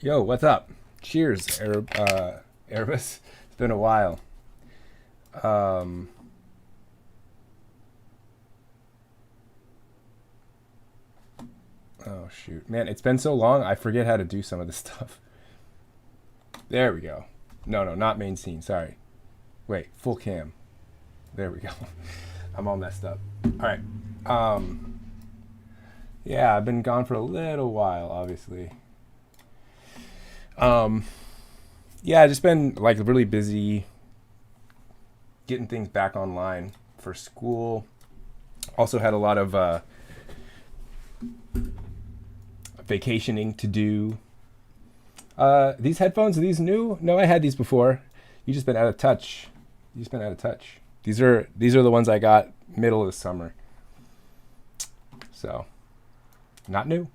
Yo, what's up? Cheers, Erebus. It's been a while. Um, oh shoot, man, it's been so long. I forget how to do some of this stuff. There we go. No, no, not main scene. Sorry. Wait, full cam. There we go. I'm all messed up. All right. Um, yeah, I've been gone for a little while, obviously. Um, yeah, I just been like really busy getting things back online for school. Also had a lot of vacationing to do. These headphones, are these new? No, I had these before. You just been out of touch. You just been out of touch. These are the ones I got middle of the summer. So, not new.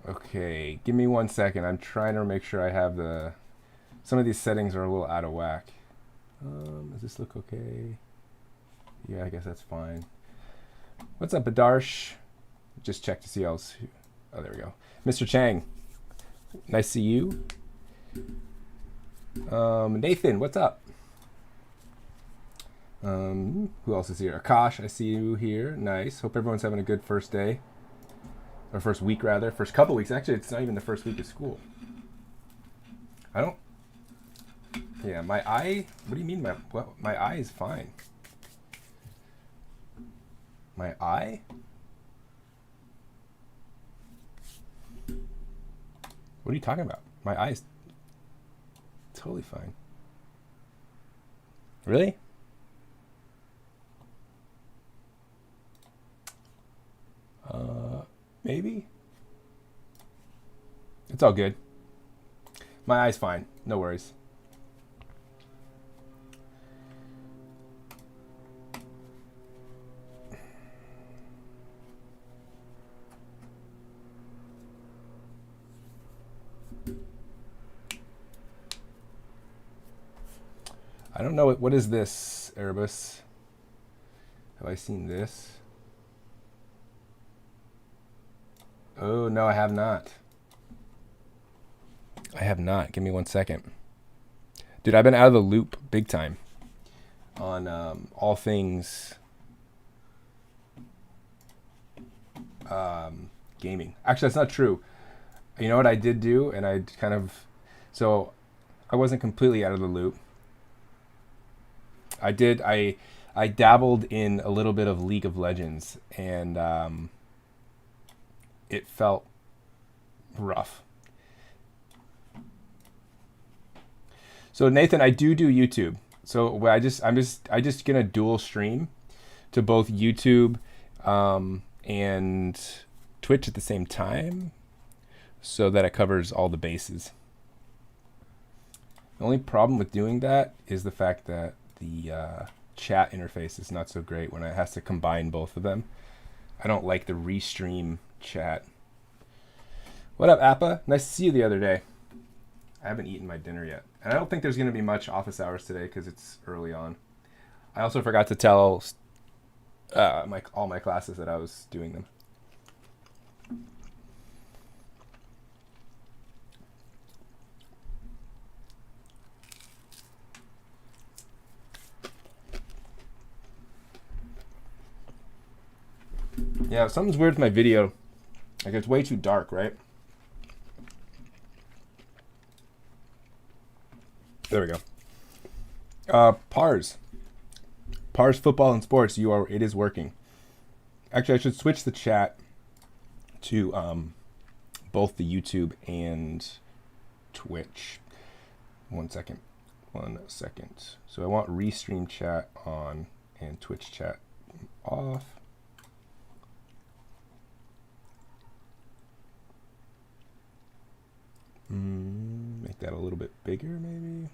Okay, give me 1 second. I'm trying to make sure I have the. Some of these settings are a little out of whack. Does this look okay? Yeah, I guess that's fine. What's up, Badarsh? Just check to see else. Oh, there we go. Mr. Chang, nice to see you. Nathan, what's up? Who else is here? Akash, I see you here. Nice. Hope everyone's having a good first day. Or first week, rather. First couple weeks. Actually, it's not even the first week of school. I don't... Yeah, my eye... What do you mean my eye is fine? My eye? What are you talking about? My eye's totally fine. Really? Maybe? It's all good. My eye's fine. No worries. I don't know what is this, Erebus? Have I seen this? Oh, no, I have not. I have not. Give me 1 second. Dude, I've been out of the loop big time on all things gaming. Actually, that's not true. You know what I did do? And I kind of... So, I wasn't completely out of the loop. I dabbled in a little bit of League of Legends, and it felt rough. So Nathan, I do YouTube. So I'm just gonna dual stream to both YouTube and Twitch at the same time, so that it covers all the bases. The only problem with doing that is the fact that the chat interface is not so great when it has to combine both of them. I don't like the restream chat. What up, Appa? Nice to see you the other day. I haven't eaten my dinner yet. And I don't think there's going to be much office hours today because it's early on. I also forgot to tell all my classes that I was doing them. Yeah, something's weird with my video. Like, it's way too dark, right? There we go. Pars Football and Sports. It is working. Actually, I should switch the chat to both the YouTube and Twitch. 1 second. So I want restream chat on and Twitch chat off. Make that a little bit bigger, maybe.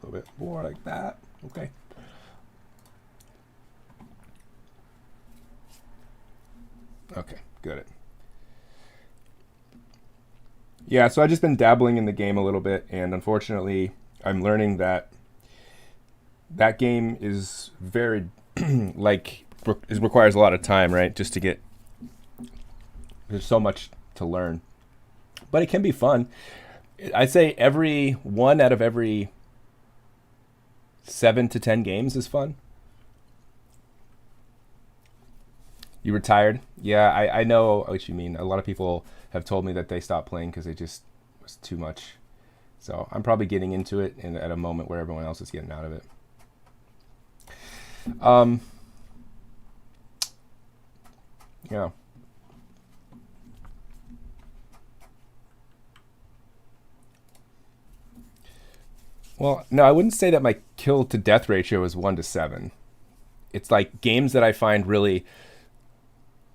A little bit more like that. Okay. Okay, got it. Yeah, so I've just been dabbling in the game a little bit, and unfortunately, I'm learning that game is very, like, it requires a lot of time, right? Just to get, there's so much to learn, but it can be fun. I'd say every 1 out of every 7 to 10 games is fun. You retired? Yeah, I know what you mean. A lot of people have told me that they stopped playing because it just was too much. So I'm probably getting into it at a moment where everyone else is getting out of it. Yeah. Well, no, I wouldn't say that my kill to death ratio is 1 to 7. It's like games that I find really,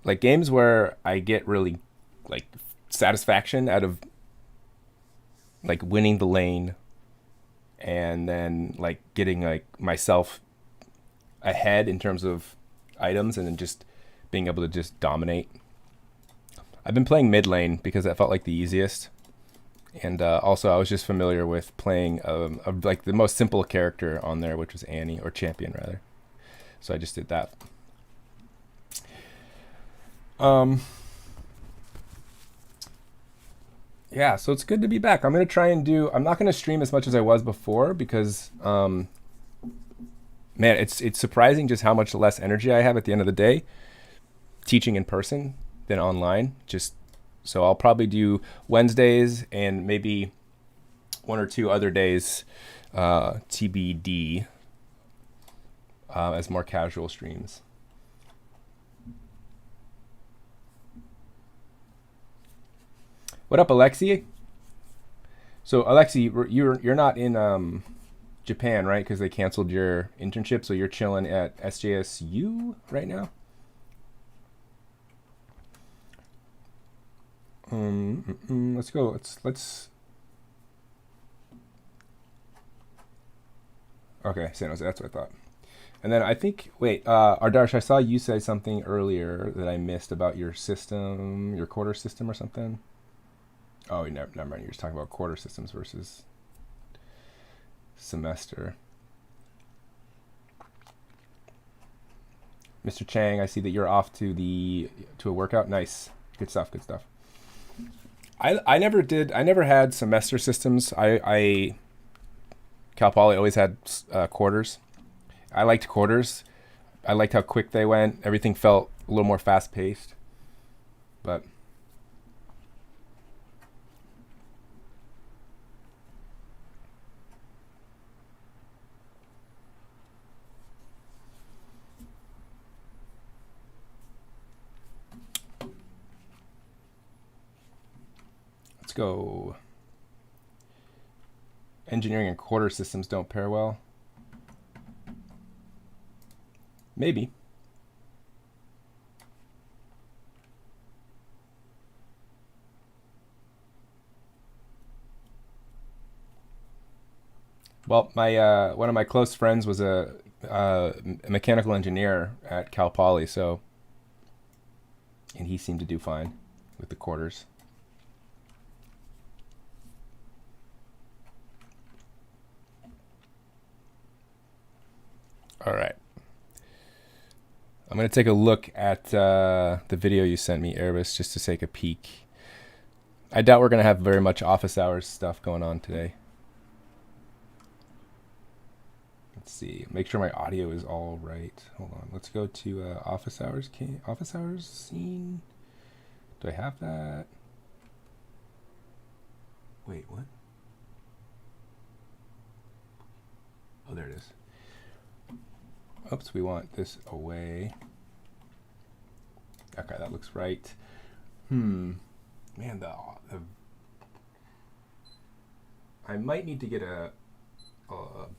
like games where I get really like satisfaction out of like winning the lane and then like getting like myself ahead in terms of items and then just being able to just dominate. I've been playing mid lane because that felt like the easiest. And also I was just familiar with playing like the most simple character on there, which was Annie, or champion rather. So I just did that. Yeah, so it's good to be back. I'm going to try and I'm not going to stream as much as I was before because, man, it's surprising just how much less energy I have at the end of the day teaching in person than online. So I'll probably do Wednesdays and maybe 1 or 2 other days, TBD, as more casual streams. What up, Alexi? So Alexi, you're not in Japan, right? Because they canceled your internship, so you're chilling at SJSU right now. Let's go. Let's. Okay, San Jose. That's what I thought. And then I think, wait, Ardarsh, I saw you say something earlier that I missed about your system, your quarter system or something. Oh, never mind. You're just talking about quarter systems versus semester. Mr. Chang, I see that you're off to a workout. Nice. Good stuff. Good stuff. I never had semester systems. Cal Poly always had quarters. I liked quarters. I liked how quick they went. Everything felt a little more fast paced. But let's go. Engineering and quarter systems don't pair well. Maybe. Well, my one of my close friends was a mechanical engineer at Cal Poly, and he seemed to do fine with the quarters. All right. I'm going to take a look at the video you sent me, Erebus, just to take a peek. I doubt we're going to have very much office hours stuff going on today. Let's see. Make sure my audio is all right. Hold on. Let's go to office hours. Office hours scene. Do I have that? Wait, what? Oh, there it is. Oops, we want this away. Okay, that looks right. Man, I might need to get a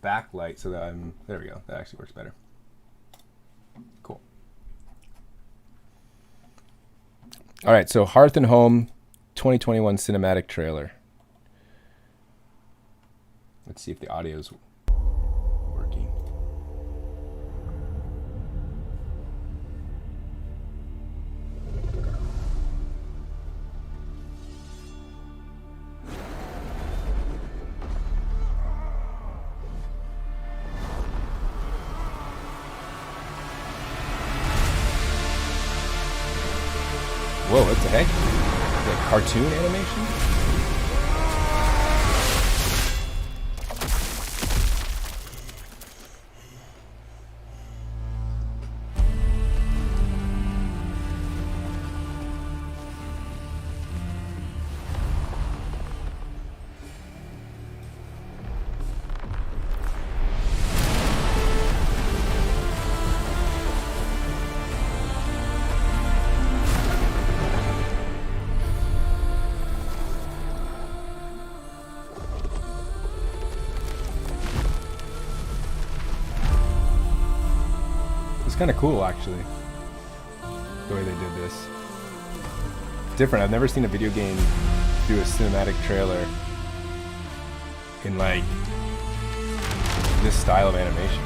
backlight so that there we go. That actually works better. Cool. All right, so Hearth and Home 2021 cinematic trailer. Let's see if the audio's working. cartoon animation? It's kind of cool, actually, the way they did this. It's different. I've never seen a video game do a cinematic trailer in, like, this style of animation.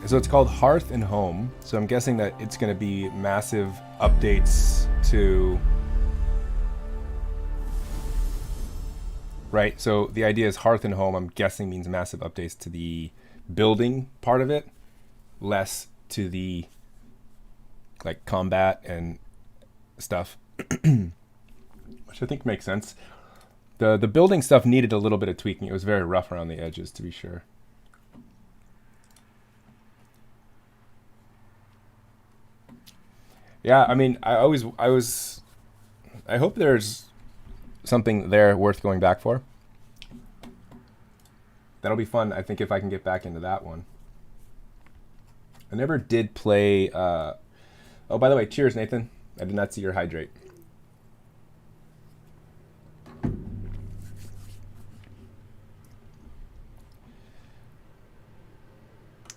So it's called Hearth and Home. So I'm guessing that it's going to be massive updates to... Right, so the idea is Hearth and Home, I'm guessing, means massive updates to the building part of it, less to the, like, combat and stuff, which I think makes sense. The building stuff needed a little bit of tweaking. It was very rough around the edges, to be sure. Yeah, I mean, I hope there's something there worth going back for. That'll be fun, I think, if I can get back into that one. I never did play... Oh, by the way, cheers, Nathan. I did not see your hydrate.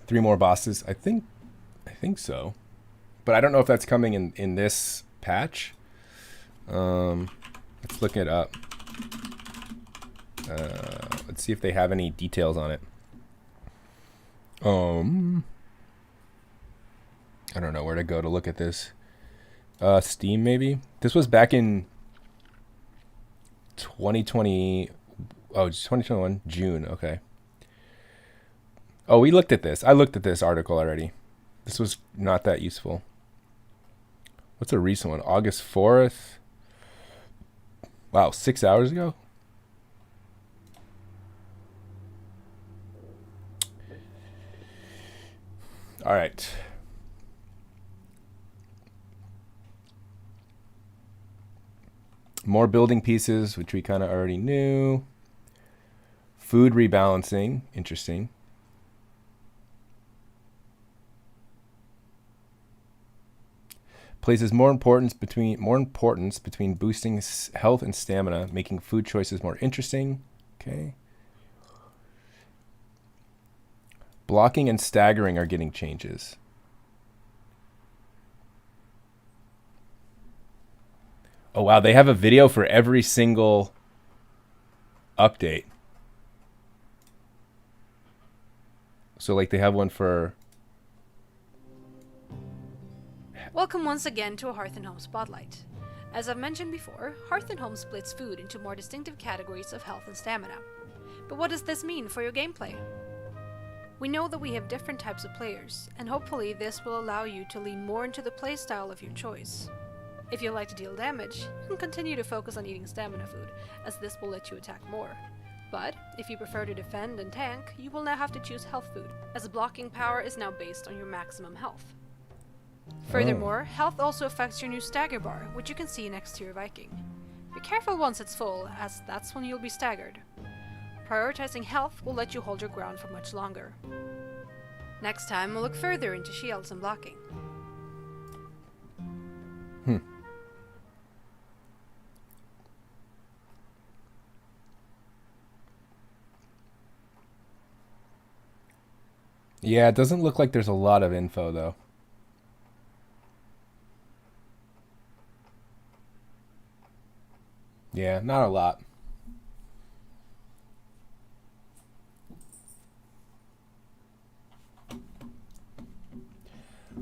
Three more bosses. I think so. But I don't know if that's coming in this patch. Let's look it up. Let's see if they have any details on it. I don't know where to go to look at this. Steam, maybe? This was back in 2020. Oh, it's 2021, June. Okay. Oh, we looked at this. I looked at this article already. This was not that useful. What's a recent one? August 4th. Wow, 6 hours ago? All right. More building pieces, which we kind of already knew. Food rebalancing. Interesting. Places more importance between boosting health and stamina, making food choices more interesting. Okay. Blocking and staggering are getting changes. Oh wow, they have a video for every single update. So like they have one for... Welcome once again to a Hearth and Home Spotlight. As I've mentioned before, Hearth and Home splits food into more distinctive categories of health and stamina. But what does this mean for your gameplay? We know that we have different types of players, and hopefully this will allow you to lean more into the playstyle of your choice. If you like to deal damage, you can continue to focus on eating stamina food, as this will let you attack more. But if you prefer to defend and tank, you will now have to choose health food, as blocking power is now based on your maximum health. Furthermore, health also affects your new stagger bar, which you can see next to your Viking. Be careful once it's full, as that's when you'll be staggered. Prioritizing health will let you hold your ground for much longer. Next time, we'll look further into shields and blocking. Yeah, it doesn't look like there's a lot of info, though. Yeah, not a lot.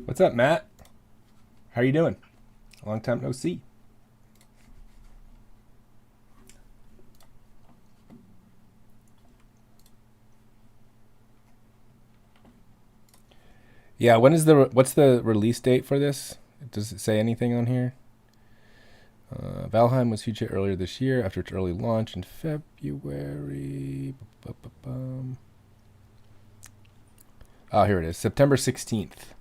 What's up, Matt? How are you doing? Long time no see. Yeah, what's the release date for this? Does it say anything on here? Valheim was featured earlier this year after its early launch in February. Oh, here it is. September 16th.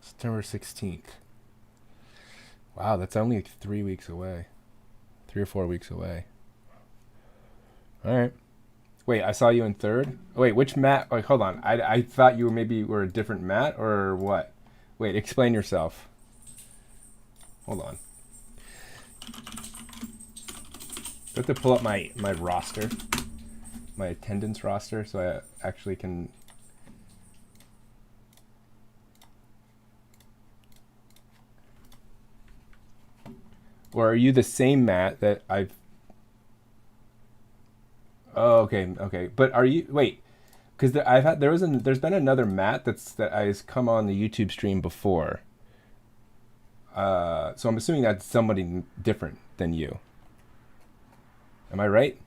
September 16th. Wow, that's only like 3 weeks away. 3 or 4 weeks away. All right. Wait, I saw you in third? Wait, which Matt? Wait, hold on. I thought you were a different Matt or what? Wait, explain yourself. Hold on. I have to pull up my roster, my attendance roster, so I actually can. Or are you the same Matt that I've? Oh, okay. But are you? Wait, because there's been another Matt that has come on the YouTube stream before. So I'm assuming that's somebody different than you. Am I right?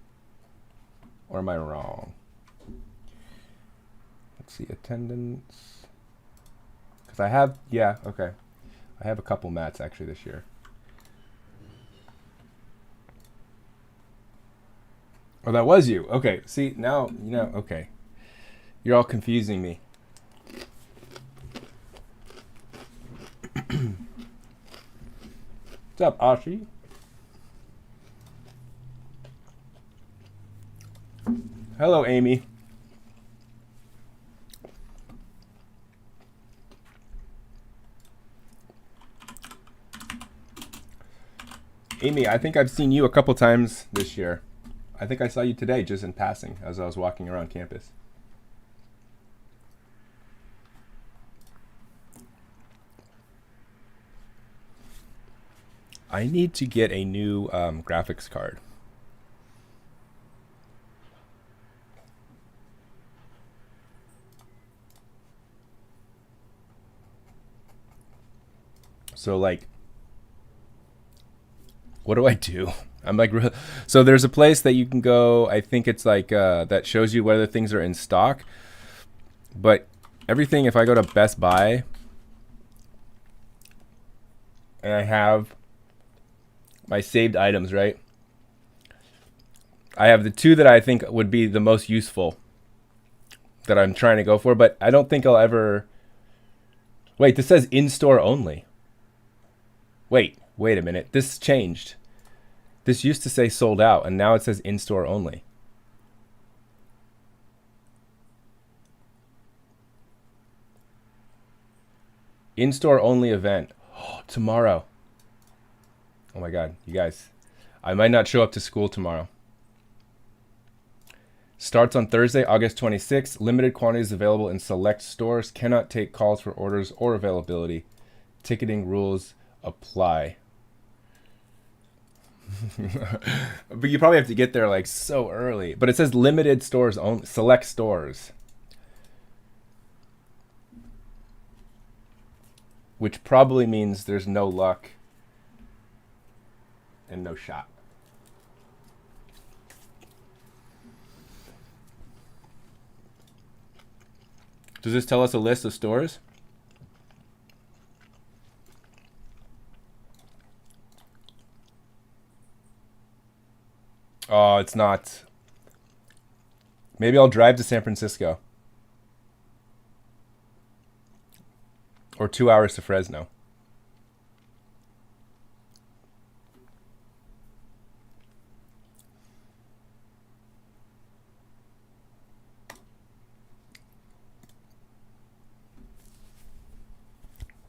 Or am I wrong? Let's see, attendance. Because okay. I have a couple Matts actually this year. Oh, that was you. Okay, see, now, okay. You're all confusing me. What's up, Ashi? Hello, Amy. Amy, I think I've seen you a couple times this year. I think I saw you today just in passing as I was walking around campus. I need to get a new graphics card. So, like, what do I do? I'm like, so there's a place that you can go. I think it's like that shows you whether things are in stock. But everything, if I go to Best Buy and I have my saved items, right? I have the two that I think would be the most useful that I'm trying to go for, but I don't think I'll ever. Wait, this says in-store only. Wait a minute. This changed. This used to say sold out, and now it says in-store only. In-store only event. Oh, tomorrow. Oh my God, you guys. I might not show up to school tomorrow. Starts on Thursday, August 26th. Limited quantities available in select stores. Cannot take calls for orders or availability. Ticketing rules apply. But you probably have to get there like so early. But it says limited stores only, select stores. Which probably means there's no luck and no shot. Does this tell us a list of stores? Oh, it's not. Maybe I'll drive to San Francisco. Or 2 hours to Fresno.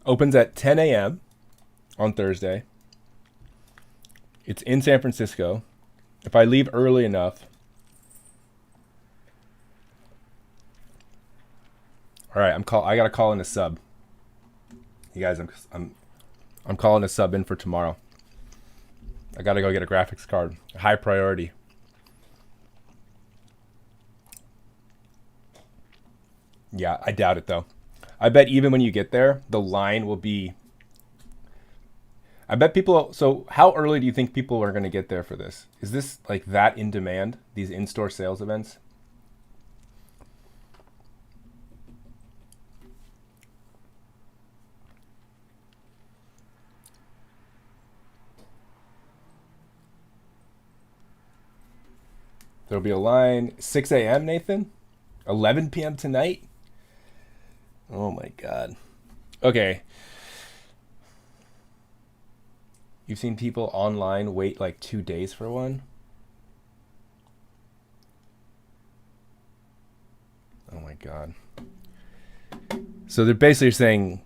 Opens at 10 a.m. on Thursday. It's in San Francisco. If I leave early enough. All right, I gotta call in a sub. You guys, I'm calling a sub in for tomorrow. I gotta go get a graphics card. High priority. Yeah, I doubt it though. I bet even when you get there, the line will be. I bet people. So, how early do you think people are going to get there for this? Is this like that in demand? These in-store sales events? There'll be a line 6 a.m. Nathan, 11 p.m. tonight. Oh my God. Okay. You've seen people online wait like 2 days for one? Oh my God. So they're basically saying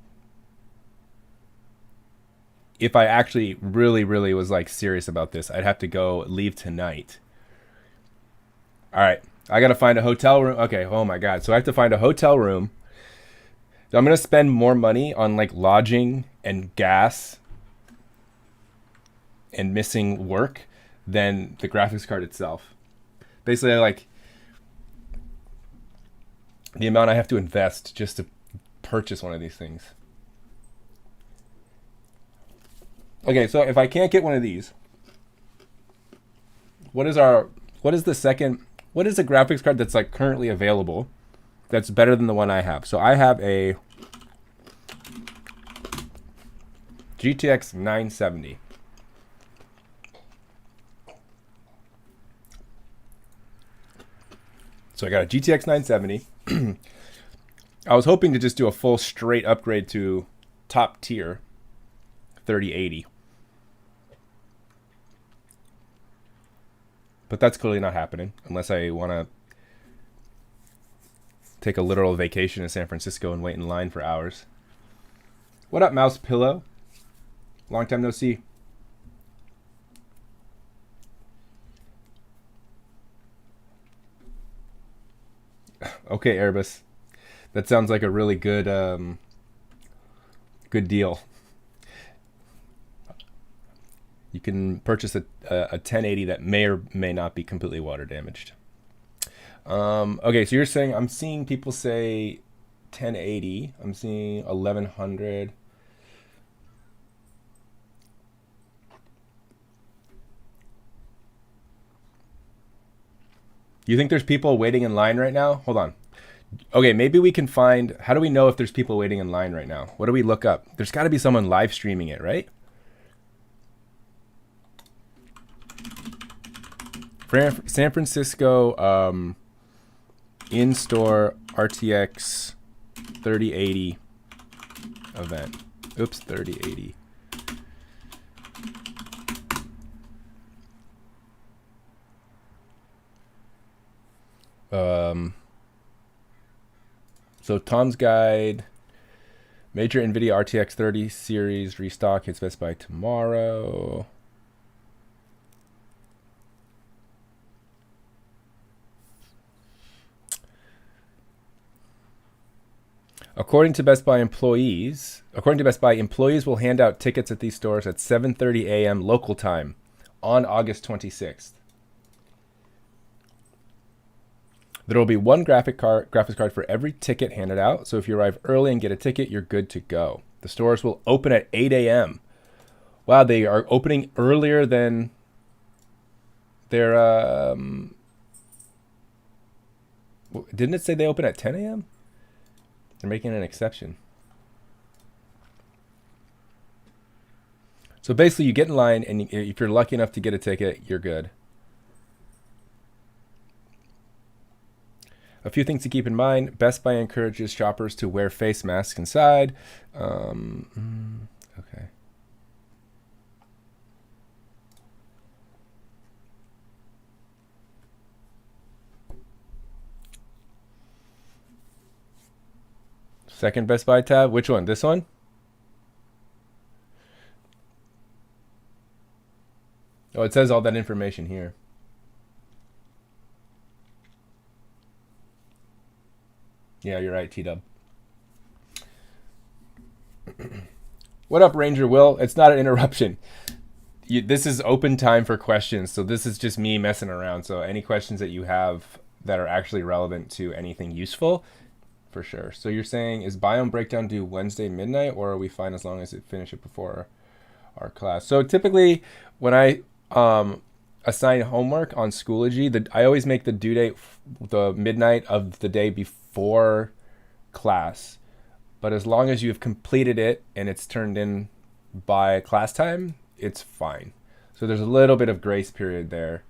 if I actually really, really was like serious about this, I'd have to go leave tonight. All right. I got to find a hotel room. Okay. Oh my God. So I have to find a hotel room. I'm going to spend more money on like lodging and gas and missing work than the graphics card itself. Basically, like the amount I have to invest just to purchase one of these things. Okay, so if I can't get one of these, what is the graphics card that's like currently available that's better than the one I have? So I have a GTX 970. So I got a GTX 970. I was hoping to just do a full straight upgrade to top tier 3080. But that's clearly not happening unless I want to take a literal vacation in San Francisco and wait in line for hours. What up, Mouse Pillow? Long time no see. Okay, Airbus. That sounds like a really good good deal. You can purchase a 1080 that may or may not be completely water damaged. Okay, so you're saying I'm seeing people say 1080. I'm seeing 1100. You think there's people waiting in line right now? Hold on. Okay, maybe we can find... How do we know if there's people waiting in line right now? What do we look up? There's got to be someone live streaming it, right? San Francisco in-store RTX 3080 event. Oops, 3080. So Tom's Guide, major NVIDIA RTX 30 series restock hits Best Buy tomorrow. According to Best Buy employees will hand out tickets at these stores at 7:30 a.m. local time on August 26th. There will be one graphics card for every ticket handed out, so if you arrive early and get a ticket, you're good to go. The stores will open at 8 a.m. Wow, they are opening earlier than their... Didn't it say they open at 10 a.m.? They're making an exception. So basically, you get in line, and if you're lucky enough to get a ticket, you're good. A few things to keep in mind. Best Buy encourages shoppers to wear face masks inside. Okay. Second Best Buy tab. Which one? This one? Oh, it says all that information here. Yeah, you're right, T-Dub. What up, Ranger Will? It's not an interruption. This is open time for questions, so this is just me messing around. So any questions that you have that are actually relevant to anything useful, for sure. So you're saying, is Biome Breakdown due Wednesday midnight, or are we fine as long as it finish it before our class. So typically, when I assign homework on Schoology, I always make the due date the midnight of the day before class. But as long as you've completed it and it's turned in by class time, it's fine. So there's a little bit of grace period there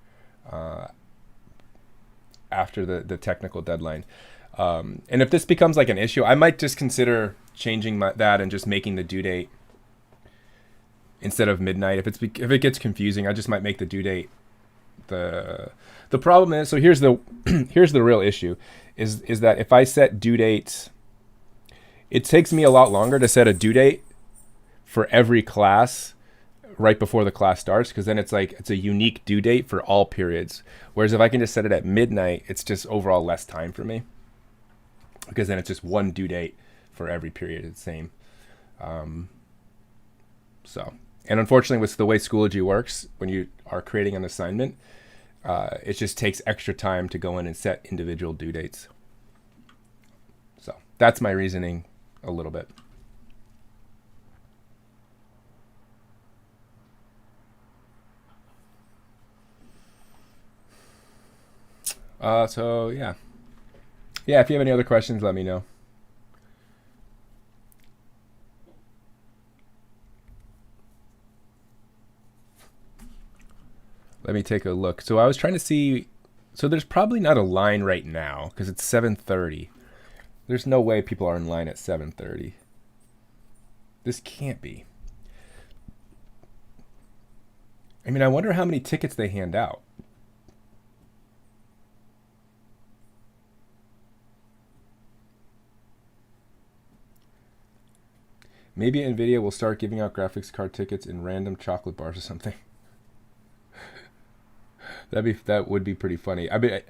after the technical deadline. And if this becomes like an issue, I might just consider changing that and just making the due date instead of midnight. If it gets confusing, I just might make the due date. The problem is, so here's the here's the real issue, is that if I set due dates, it takes me a lot longer to set a due date for every class right before the class starts, because then it's a unique due date for all periods. Whereas if I can just set it at midnight, it's just overall less time for me, because then it's just one due date for every period. It's the same. And unfortunately, with the way Schoology works, when you are creating an assignment, it just takes extra time to go in and set individual due dates. So that's my reasoning a little bit. So yeah, if you have any other questions, let me know. Let me take a look. So I was trying to see, so there's probably not a line right now because it's 7:30. There's no way people are in line at 7:30. This can't be. I mean, I wonder how many tickets they hand out. Maybe NVIDIA will start giving out graphics card tickets in random chocolate bars or something. That would be pretty funny. I mean,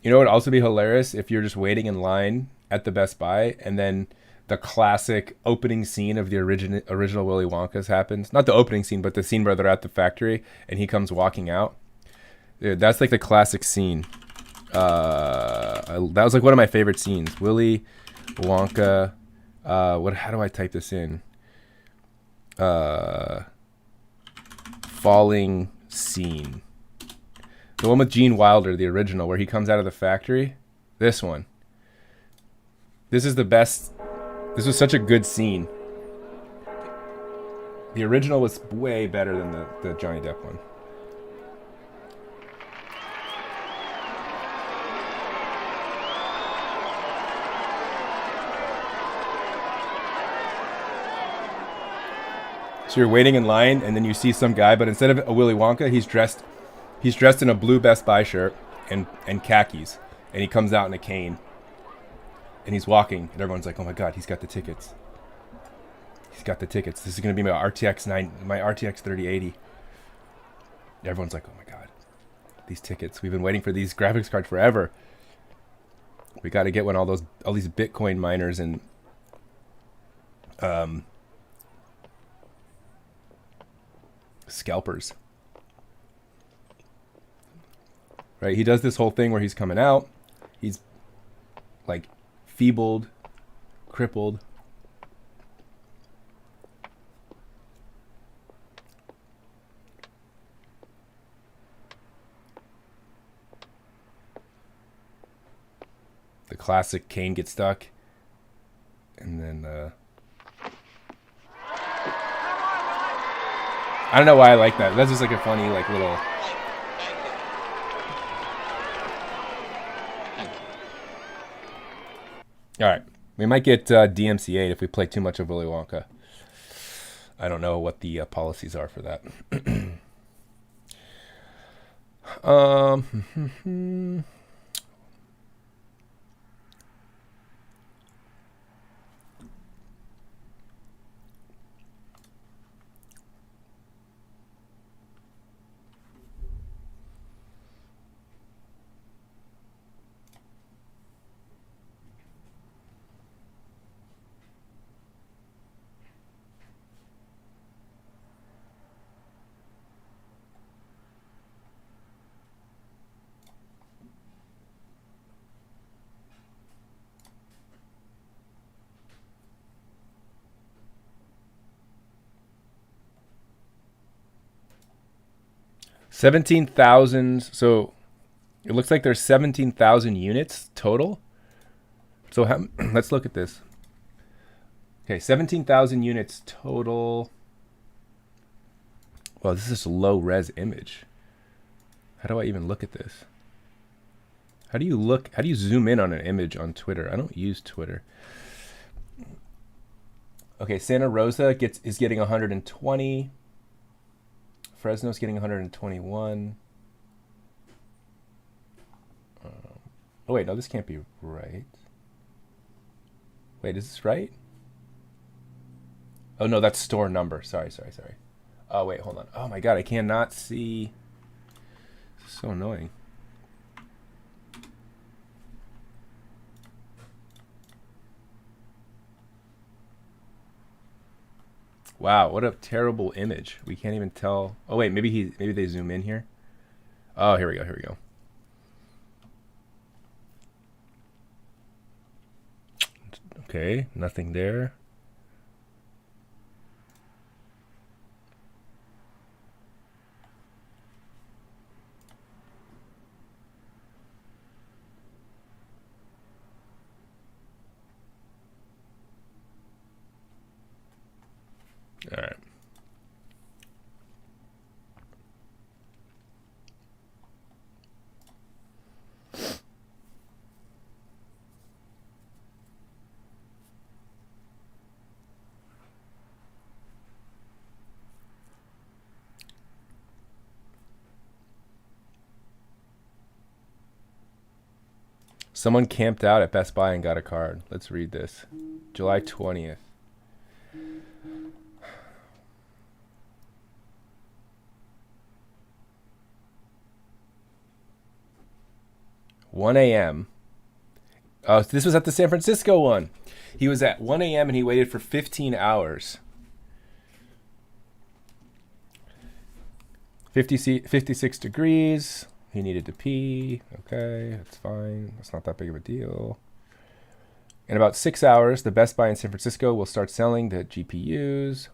you know, it would also be hilarious if you're just waiting in line at the Best Buy and then the classic opening scene of the original Willy Wonka's happens. Not the opening scene, but the scene where they're at the factory and he comes walking out. Dude, that's like the classic scene. That was like one of my favorite scenes. Willy Wonka. How do I type this in? Falling scene. The one with Gene Wilder, the original, where he comes out of the factory. This one. This is the best. This was such a good scene. The original was way better than the Johnny Depp one. So you're waiting in line, and then you see some guy, but instead of a Willy Wonka, he's dressed in a blue Best Buy shirt and khakis, and he comes out in a cane, and he's walking, and everyone's like, "Oh my God, he's got the tickets! He's got the tickets! This is gonna be my RTX 3080." Everyone's like, "Oh my God, these tickets! We've been waiting for these graphics cards forever. We got to get one. All these Bitcoin miners and scalpers." Right? He does this whole thing where he's coming out. He's like feebled, crippled. The classic cane gets stuck. And then I don't know why I like that. That's just like a funny like little. All right, we might get DMCA'd if we play too much of Willy Wonka. I don't know what the policies are for that. 17,000. So it looks like there's 17,000 units total. So let's look at this. Okay, 17,000 units total. Well, this is a low res image. How do I even look at this? How do you zoom in on an image on Twitter? I don't use Twitter. Okay, Santa Rosa is getting 120. Fresno's getting 121. Oh wait, no, this can't be right. Wait, is this right? Oh no, that's store number. Sorry. Oh wait, hold on. Oh my god, I cannot see. This is so annoying. Wow, what a terrible image. We can't even tell. Oh wait, maybe they zoom in here. Oh, here we go. Okay, nothing there. All right. Someone camped out at Best Buy and got a card. Let's read this. July 20th. $1 a.m. Oh, this was at the San Francisco one. He was at 1 a.m. and he waited for 15 hours. 56 degrees. He needed to pee. Okay, that's fine. That's not that big of a deal. In about 6 hours, the Best Buy in San Francisco will start selling the GPUs.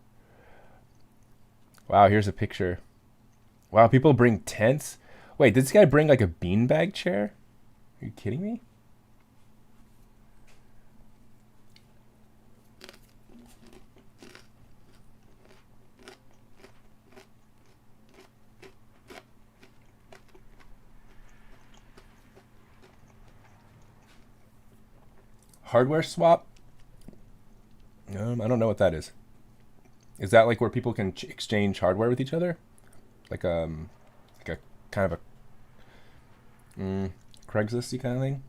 Wow, here's a picture. Wow, people bring tents. Wait, did this guy bring like a beanbag chair? Are you kidding me? Hardware swap? I don't know what that is. Is that like where people can exchange hardware with each other? Like a kind of a Craigslist-y kind of thing?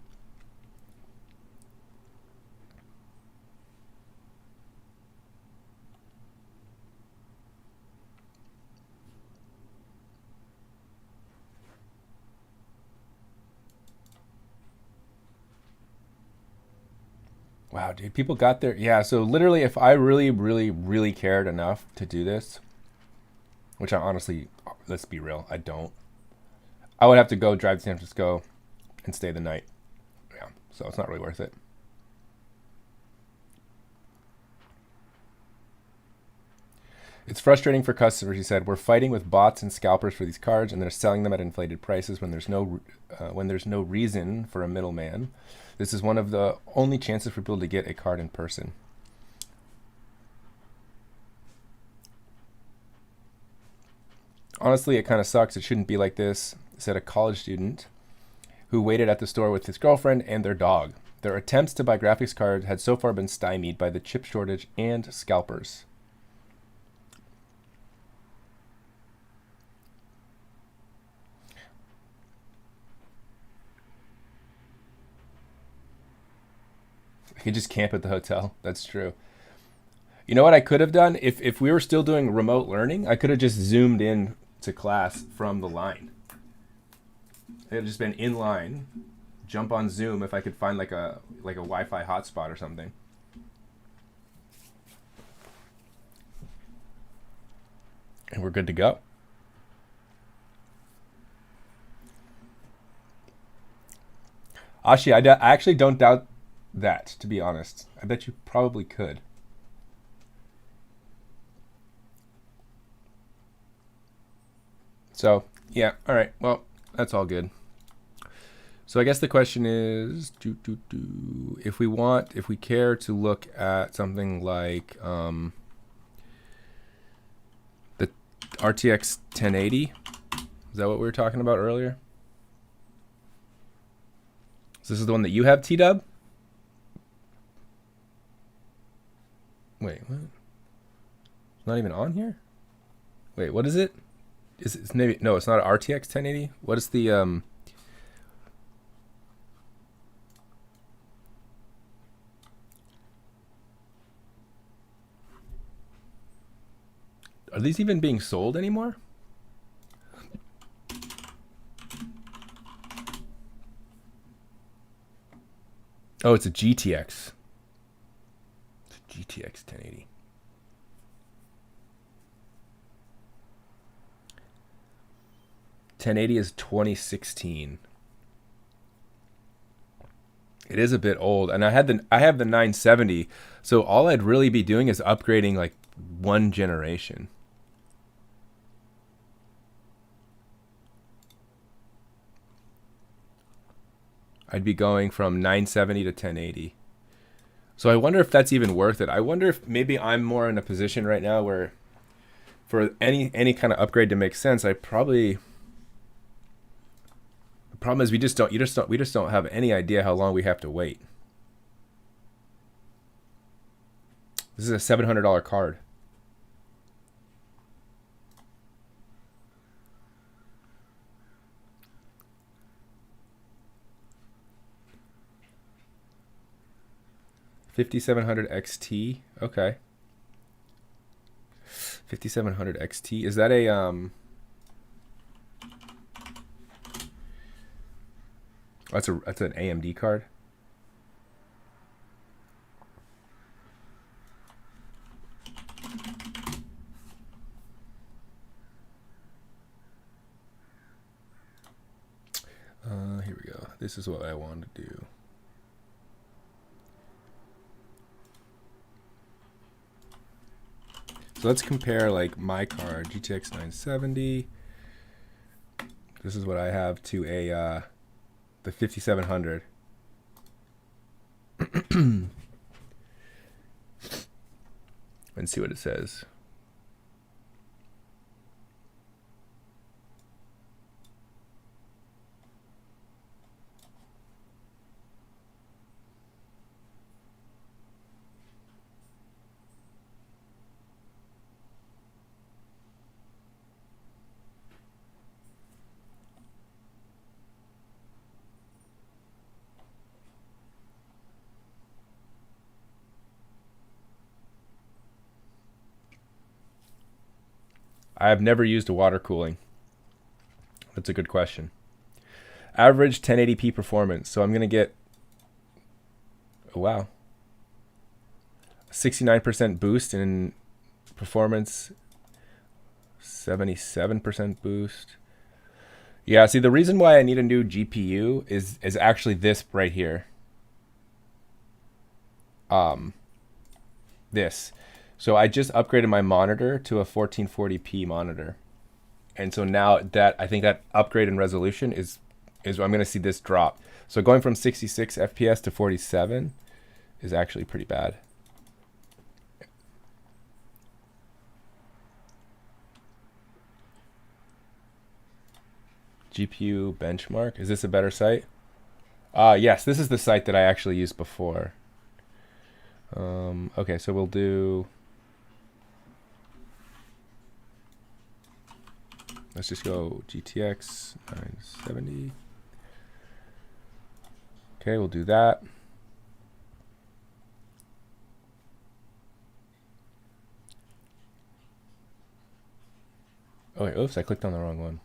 Wow, dude, people got there. Yeah, so literally if I really cared enough to do this, which I honestly, let's be real, I don't. I would have to go drive to San Francisco and stay the night. Yeah, so it's not really worth it. It's frustrating for customers, he said. We're fighting with bots and scalpers for these cards, and they're selling them at inflated prices when there's no reason for a middleman. This is one of the only chances for people to get a card in person. Honestly, it kind of sucks. It shouldn't be like this, said a college student who waited at the store with his girlfriend and their dog. Their attempts to buy graphics cards had so far been stymied by the chip shortage and scalpers. You just camp at the hotel. That's true. You know what I could have done? If we were still doing remote learning, I could have just zoomed in to class from the line. It would have just been in line, jump on Zoom if I could find like a Wi-Fi hotspot or something. And we're good to go. Ashi, I actually don't doubt that, to be honest. I bet you probably could. So Yeah, all right. Well, that's all good. So I guess the question is, if we care to look at something like the RTX 1080, is that what we were talking about earlier? So this is the one that you have, T-Dub? Wait, what? It's not even on here? Wait, what is it? Is it maybe no, it's not an RTX 1080. What is the Are these even being sold anymore? Oh, it's a GTX. It's a GTX 1080. $1080 is 2016. It is a bit old, and I have the 970. So all I'd really be doing is upgrading like one generation. I'd be going from 970 to 1080. So I wonder if that's even worth it. I wonder if maybe I'm more in a position right now where for any kind of upgrade to make sense, the problem is we just don't have any idea how long we have to wait. This is a $700 card. $5,700 XT. Okay. 5700 XT. Is that a that's an AMD card? Here we go. This is what I want to do. So let's compare like my card, GTX 970. This is what I have to a the 5700. And see what it says. I have never used a water cooling. That's a good question. Average 1080p performance. So I'm going to get, oh wow, 69% boost in performance, 77% boost. Yeah, see, the reason why I need a new GPU is actually this right here. This. So I just upgraded my monitor to a 1440p monitor. And so now that I think that upgrade in resolution is I'm going to see this drop. So going from 66 FPS to 47 is actually pretty bad. GPU benchmark. Is this a better site? Yes, this is the site that I actually used before. Okay, so we'll do... Let's just go GTX 970. Okay, we'll do that. Oh wait, oops, I clicked on the wrong one.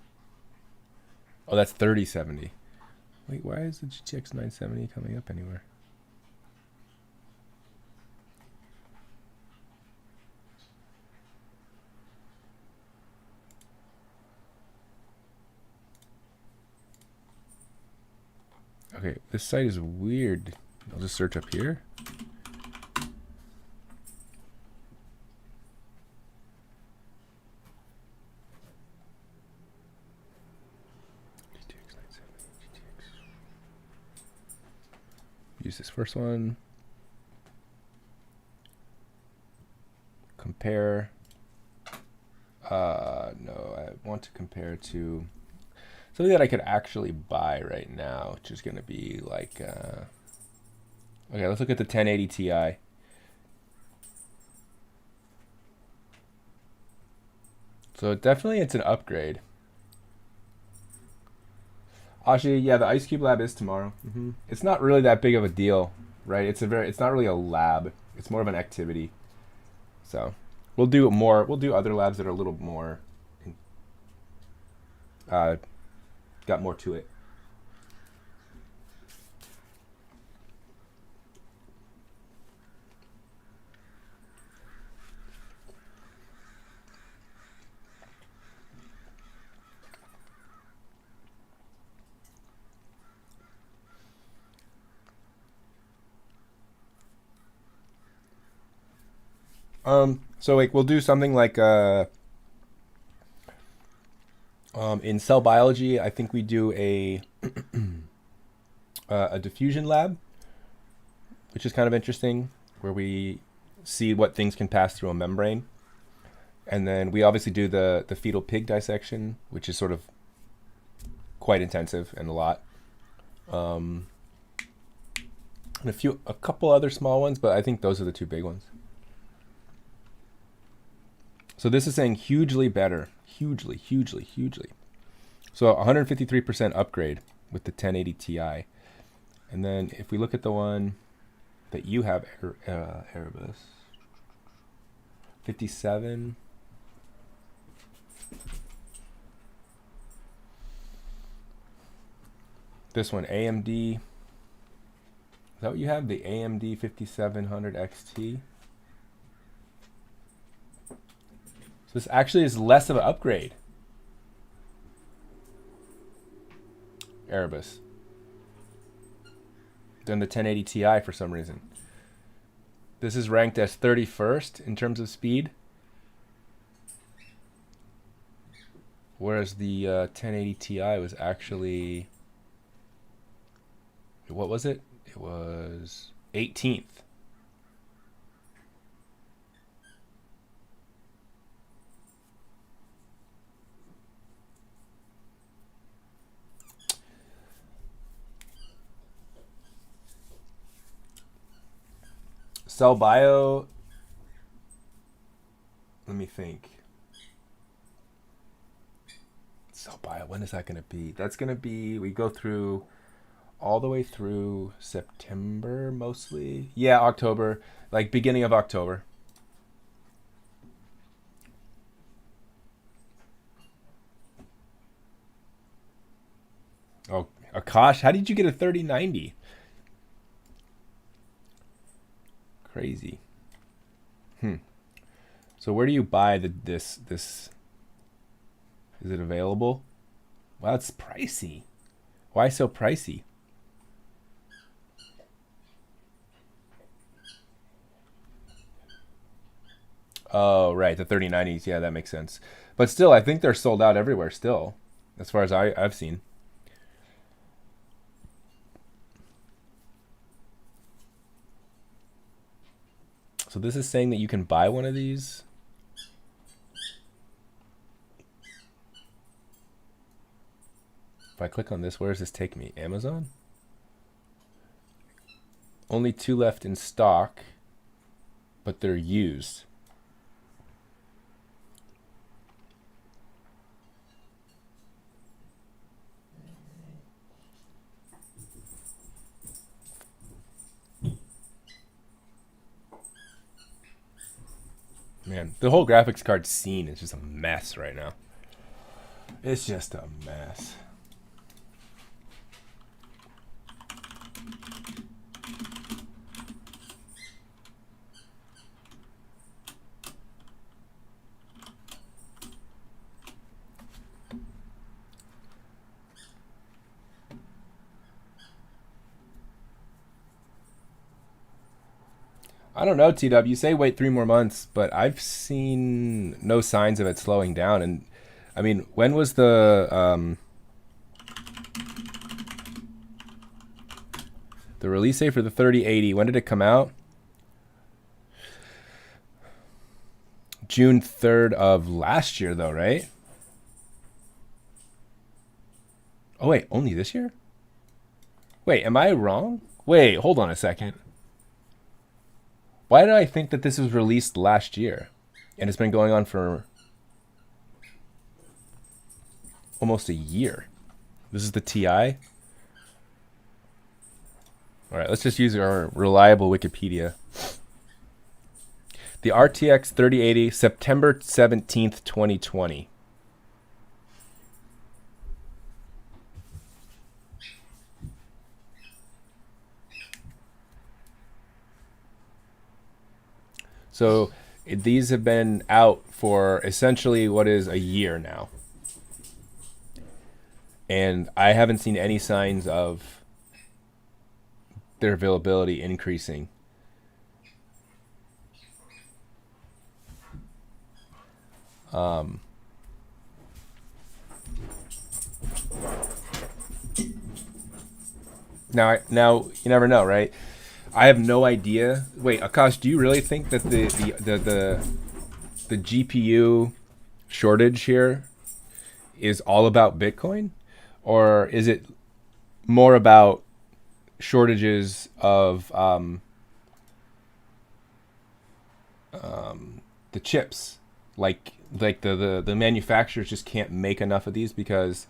Oh, that's 3070. Wait, why is the GTX 970 coming up anywhere? Okay, this site is weird. I'll just search up here. use this first one. Compare. No, I want to compare to something that I could actually buy right now, which is going to be like, okay, let's look at the 1080 Ti. So definitely it's an upgrade. Actually, yeah, the Ice Cube Lab is tomorrow. It's not really that big of a deal, right? It's not really a lab. It's more of an activity. So we'll do other labs that are a little more, got more to it. So like we'll do something like in cell biology, I think we do a a diffusion lab, which is kind of interesting, where we see what things can pass through a membrane. And then we obviously do the fetal pig dissection, which is sort of quite intensive and a lot. And a couple other small ones, but I think those are the two big ones. So this is saying hugely better, hugely. So 153% upgrade with the 1080 Ti. And then if we look at the one that you have, Erebus, 57. This one, AMD. Is that what you have? The AMD 5700 XT. So this actually is less of an upgrade. Erebus. Than the 1080 Ti for some reason. This is ranked as 31st in terms of speed. Whereas the 1080 Ti was actually... What was it? It was 18th. Cell bio, let me think. Cell bio, when is that going to be? That's going to be, we go through all the way through September mostly. Yeah, October, like beginning of October. Oh, Akash, how did you get a 3090? Crazy. So where do you buy this? Is it available? Wow, it's pricey. Why so pricey? Oh, right, the 3090s. Yeah, that makes sense. But still, I think they're sold out everywhere still, as far as I've seen. So this is saying that you can buy one of these. If I click on this, where does this take me? Amazon? Only 2 left in stock, but they're used. Man, the whole graphics card scene is just a mess right now. It's just a mess. I don't know, TW. You say wait 3 more months, but I've seen no signs of it slowing down. And I mean, when was the The release date for the 3080, when did it come out? June 3rd of last year, though, right? Oh, wait, only this year? Wait, am I wrong? Wait, hold on a second. Why did I think that this was released last year? And it's been going on for almost a year. This is the TI? All right, let's just use our reliable Wikipedia. The RTX 3080, September 17th, 2020. So these have been out for essentially what is a year now. And I haven't seen any signs of their availability increasing. Now you never know, right? I have no idea. Wait, Akash, do you really think that the GPU shortage here is all about Bitcoin, or is it more about shortages of the chips? Like the manufacturers just can't make enough of these because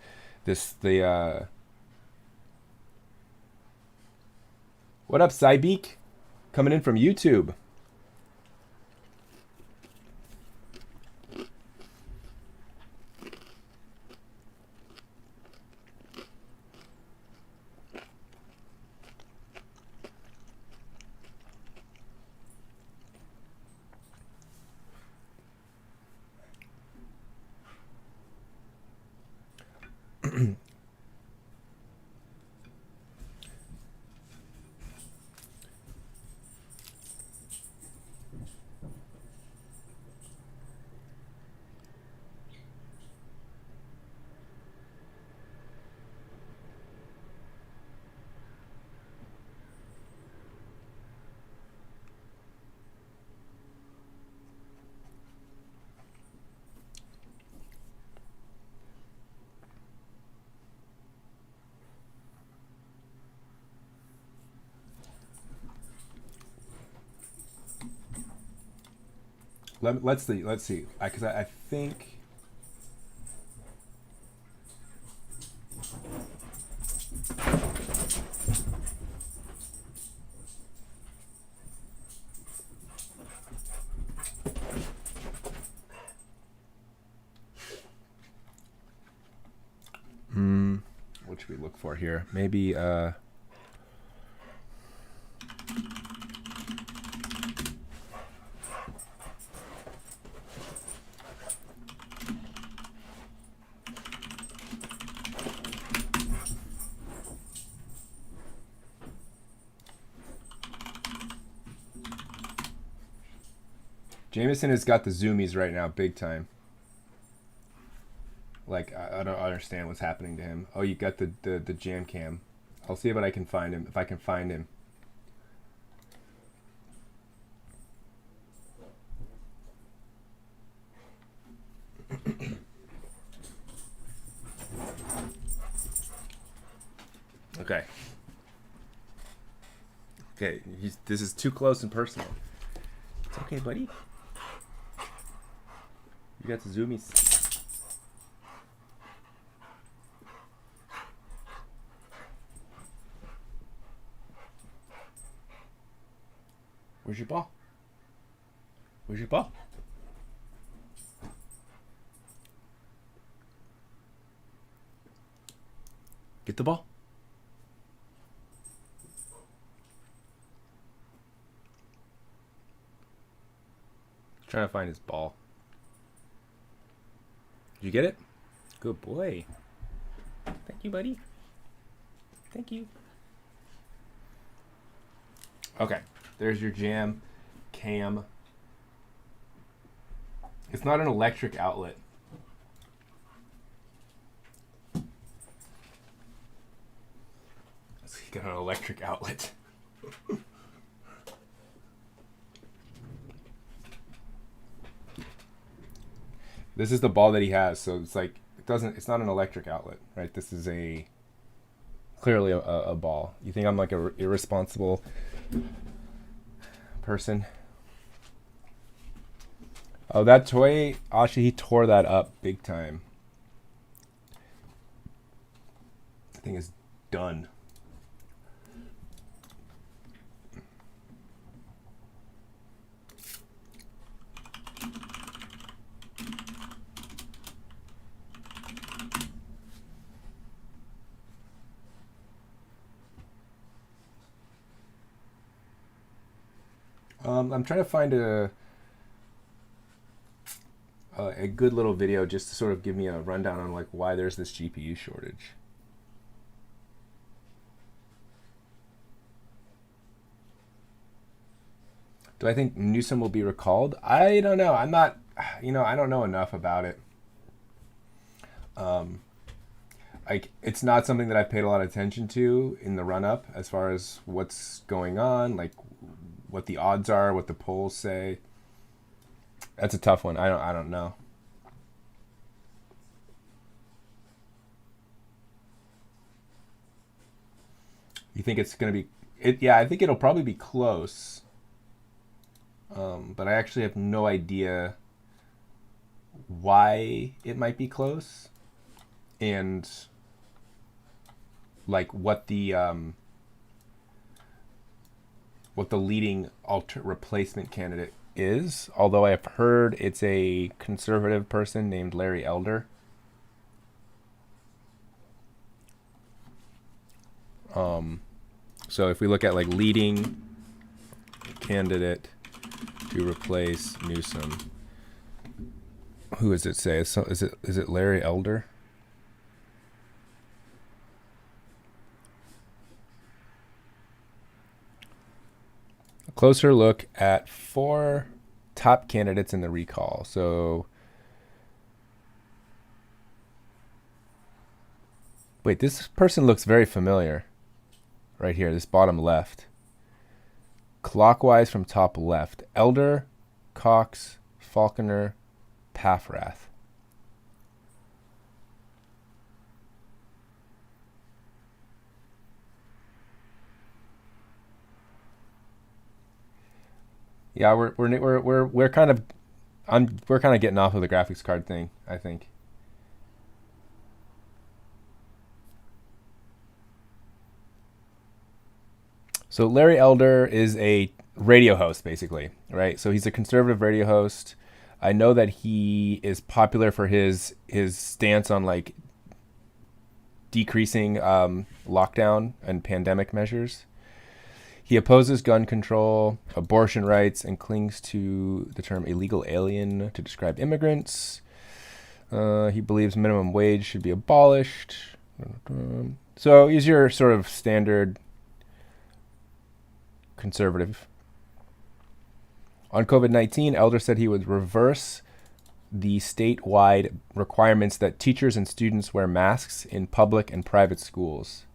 what up, Cybeek? Coming in from YouTube. Let's see. Because I think. What should we look for here? Maybe. Jameson has got the zoomies right now, big time. Like, I don't understand what's happening to him. Oh, you got the jam cam. I'll see if I can find him. If I can find him. Okay. Okay, this is too close and personal. It's okay, buddy. You got the zoomies. Where's your ball? Where's your ball? Get the ball. Trying to find his ball. Did you get it? Good boy. Thank you, buddy. Thank you. Okay. There's your jam cam. It's not an electric outlet. Let's get an electric outlet. This is the ball that he has, so it's like it's not an electric outlet, right? This is clearly a ball. You think I'm like a irresponsible person? Oh, that toy, actually, he tore that up big time. The thing is done. I'm trying to find a good little video just to sort of give me a rundown on like why there's this GPU shortage. Do I think Newsom will be recalled? I don't know. I'm not, I don't know enough about it. Like, it's not something that I've paid a lot of attention to in the run up as far as what's going on, like what the odds are, what the polls say. That's a tough one. I don't know. You think it's going to be yeah, I think it'll probably be close. But I actually have no idea why it might be close and like what the leading replacement candidate is, although I've heard it's a conservative person named Larry Elder. So if we look at like leading candidate to replace Newsom, who does it say? Is it Larry Elder? A closer look at 4 top candidates in the recall. So, wait, this person looks very familiar. Right here, this bottom left. Clockwise from top left. Elder, Cox, Falconer, Paffrath. Yeah, we're kind of we're kind of getting off of the graphics card thing, I think. So Larry Elder is a radio host, basically, right? So he's a conservative radio host. I know that he is popular for his stance on like decreasing lockdown and pandemic measures. He opposes gun control, abortion rights, and clings to the term illegal alien to describe immigrants. He believes minimum wage should be abolished. So he's your sort of standard conservative. On COVID-19, Elder said he would reverse the statewide requirements that teachers and students wear masks in public and private schools.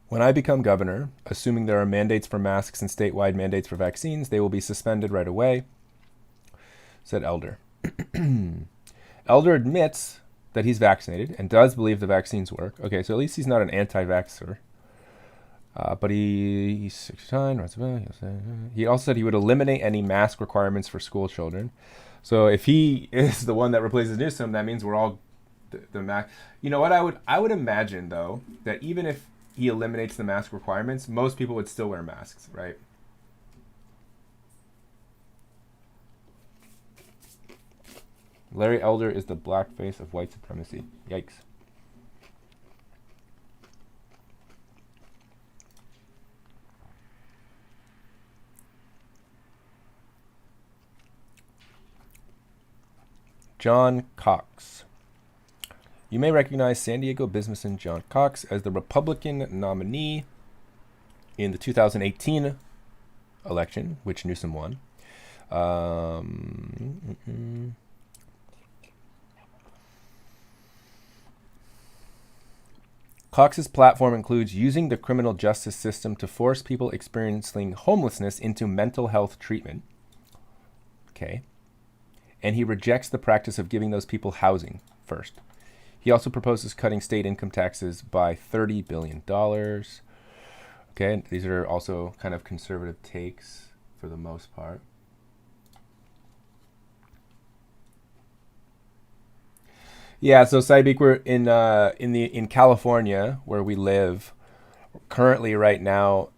When I become governor, assuming there are mandates for masks and statewide mandates for vaccines, they will be suspended right away, said Elder. Elder admits that he's vaccinated and does believe the vaccines work. Okay, so at least he's not an anti-vaxxer. But he's 69. He also said he would eliminate any mask requirements for school children. So if he is the one that replaces Newsom, that means we're all the mask. You know what? I would imagine though that even if he eliminates the mask requirements, most people would still wear masks, right? Larry Elder is the blackface of white supremacy. Yikes. John Cox. You may recognize San Diego businessman John Cox as the Republican nominee in the 2018 election, which Newsom won. Cox's platform includes using the criminal justice system to force people experiencing homelessness into mental health treatment. Okay. And he rejects the practice of giving those people housing first. He also proposes cutting state income taxes by $30 billion. Okay, these are also kind of conservative takes for the most part. Yeah, so Saibik, we're in California where we live currently right now.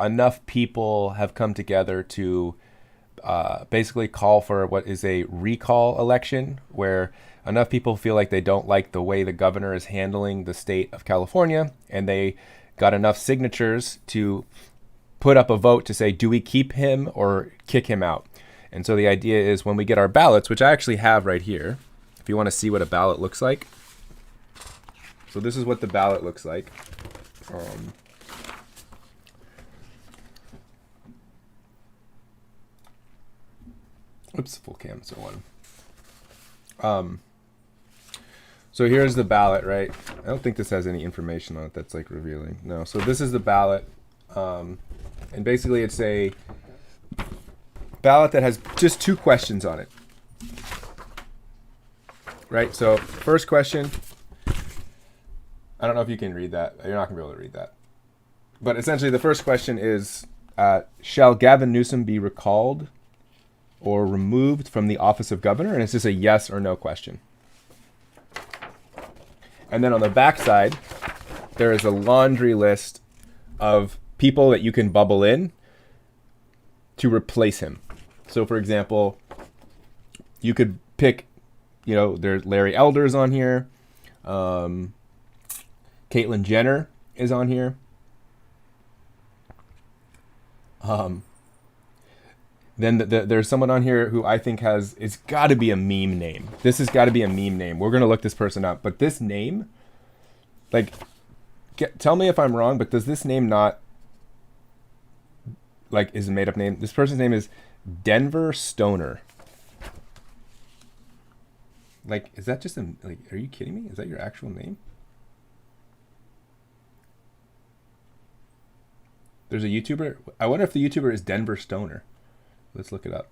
Enough people have come together to basically call for what is a recall election, where enough people feel like they don't like the way the governor is handling the state of California, and they got enough signatures to put up a vote to say, do we keep him or kick him out? And so the idea is when we get our ballots, which I actually have right here, if you want to see what a ballot looks like. So this is what the ballot looks like. Oops, full cam, so one. So here's the ballot, right? I don't think this has any information on it that's like revealing. No, so this is the ballot. And basically it's a ballot that has just 2 questions on it. Right, so first question, I don't know if you can read that. You're not going to be able to read that. But essentially the first question is, shall Gavin Newsom be recalled or removed from the office of governor? And it's just a yes or no question. And then on the back side, there is a laundry list of people that you can bubble in to replace him. So for example, you could pick, there's Larry Elder's on here. Caitlyn Jenner is on here. Then there's someone on here who I think it's got to be a meme name. This has got to be a meme name. We're going to look this person up. But this name, tell me if I'm wrong, but does this name not, is a made up name? This person's name is Denver Stoner. Is that just are you kidding me? Is that your actual name? There's a YouTuber. I wonder if the YouTuber is Denver Stoner. Let's look it up.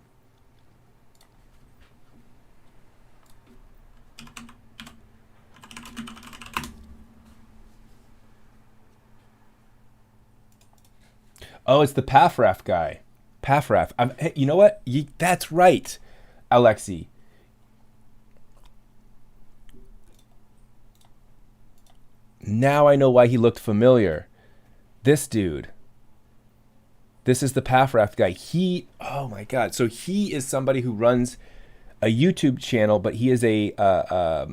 Oh, it's the Paffrath guy. Paffrath. Hey, you know what? That's right, Alexi. Now I know why he looked familiar. This dude. This is the Paffrath guy. Oh my God. So he is somebody who runs a YouTube channel, but he is I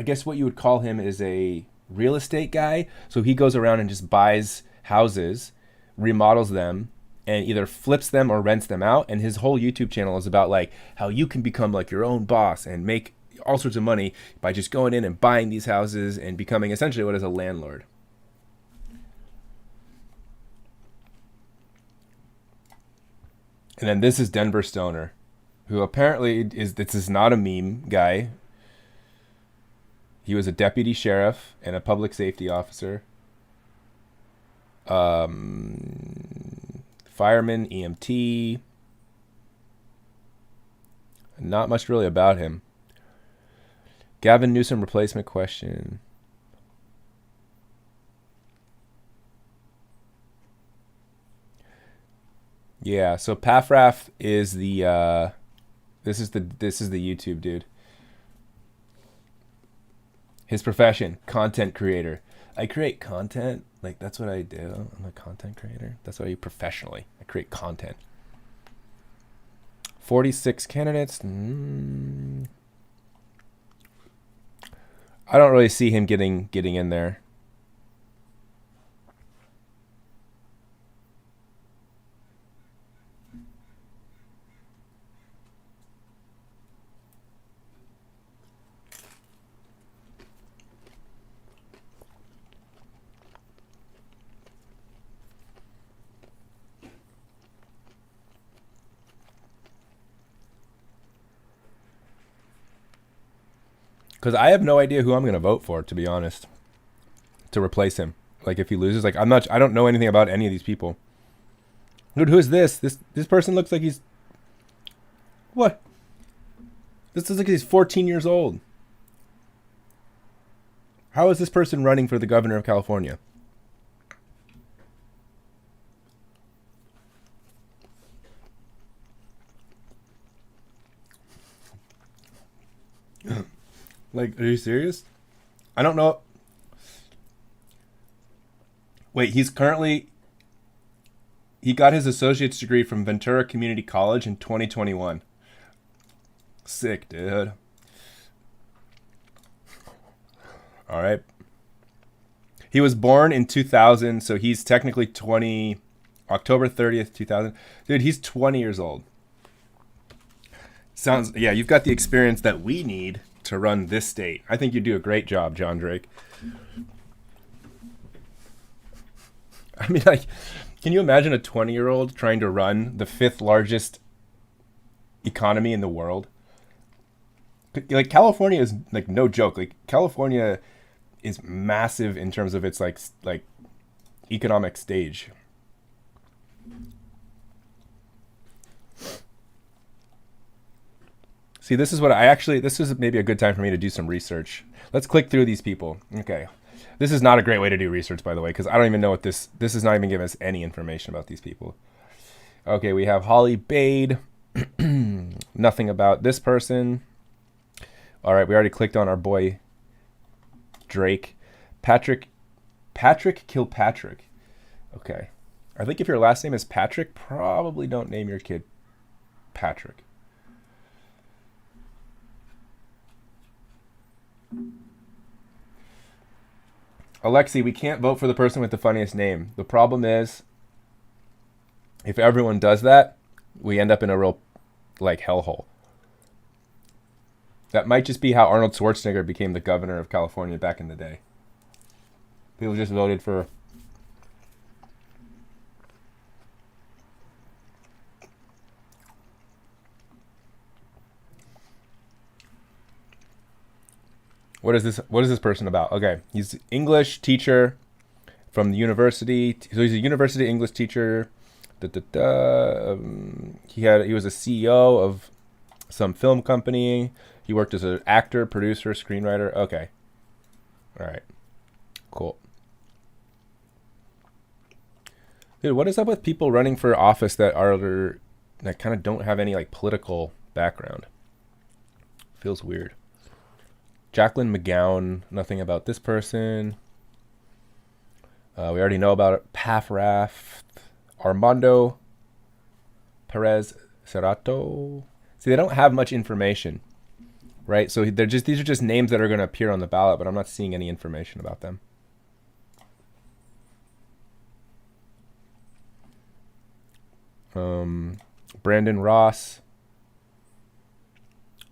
guess what you would call him is a real estate guy. So he goes around and just buys houses, remodels them, and either flips them or rents them out. And his whole YouTube channel is about how you can become your own boss and make all sorts of money by just going in and buying these houses and becoming essentially what is a landlord. And then this is Denver Stoner, who apparently this is not a meme guy. He was a deputy sheriff and a public safety officer. Fireman, EMT. Not much really about him. Gavin Newsom replacement question. Yeah, so Paffrath is the this is the YouTube dude. His profession, content creator. I create content, that's what I do. I'm a content creator. That's what I do professionally. I create content. 46 candidates. I don't really see him getting in there. Because I have no idea who I'm going to vote for, to be honest, to replace him. Like, if he loses, like, I don't know anything about any of these people. Dude, who is this? This person looks like he's... What? This looks like he's 14 years old. How is this person running for the governor of California? Like, are you serious? I don't know. Wait, he got his associate's degree from Ventura Community College in 2021. Sick, dude. All right. He was born in 2000, so he's technically October 30th, 2000. Dude, he's 20 years old. Yeah, you've got the experience that we need to run this state. I think you do a great job, John Drake. I mean, like, can you imagine a 20-year-old trying to run the 5th largest economy in the world? Like, California is, like, no joke. Like, California is massive in terms of its, like economic stage. See, this is maybe a good time for me to do some research. Let's click through these people. Okay. This is not a great way to do research, by the way, because I don't even know what this is not even giving us any information about these people. Okay, we have Holly Bade. Nothing about this person. All right, we already clicked on our boy Drake. Patrick Kilpatrick. Okay. I think if your last name is Patrick, probably don't name your kid Patrick. Alexi, we can't vote for the person with the funniest name. The problem is, if everyone does that, we end up in a real, like, hellhole. That might just be how Arnold Schwarzenegger became the governor of California back in the day. People just voted for... What is this person about? Okay, he's an English teacher from the university. So he's a university English teacher. He was a CEO of some film company. He worked as an actor, producer, screenwriter. Okay. All right. Cool. Dude, what is up with people running for office that kind of don't have any, like, political background? Feels weird. Jacqueline McGowan, nothing about this person. We already know about it. Pafrath, Armando Perez Cerrato. See, they don't have much information, right? So these are just names that are going to appear on the ballot, but I'm not seeing any information about them. Brandon Ross.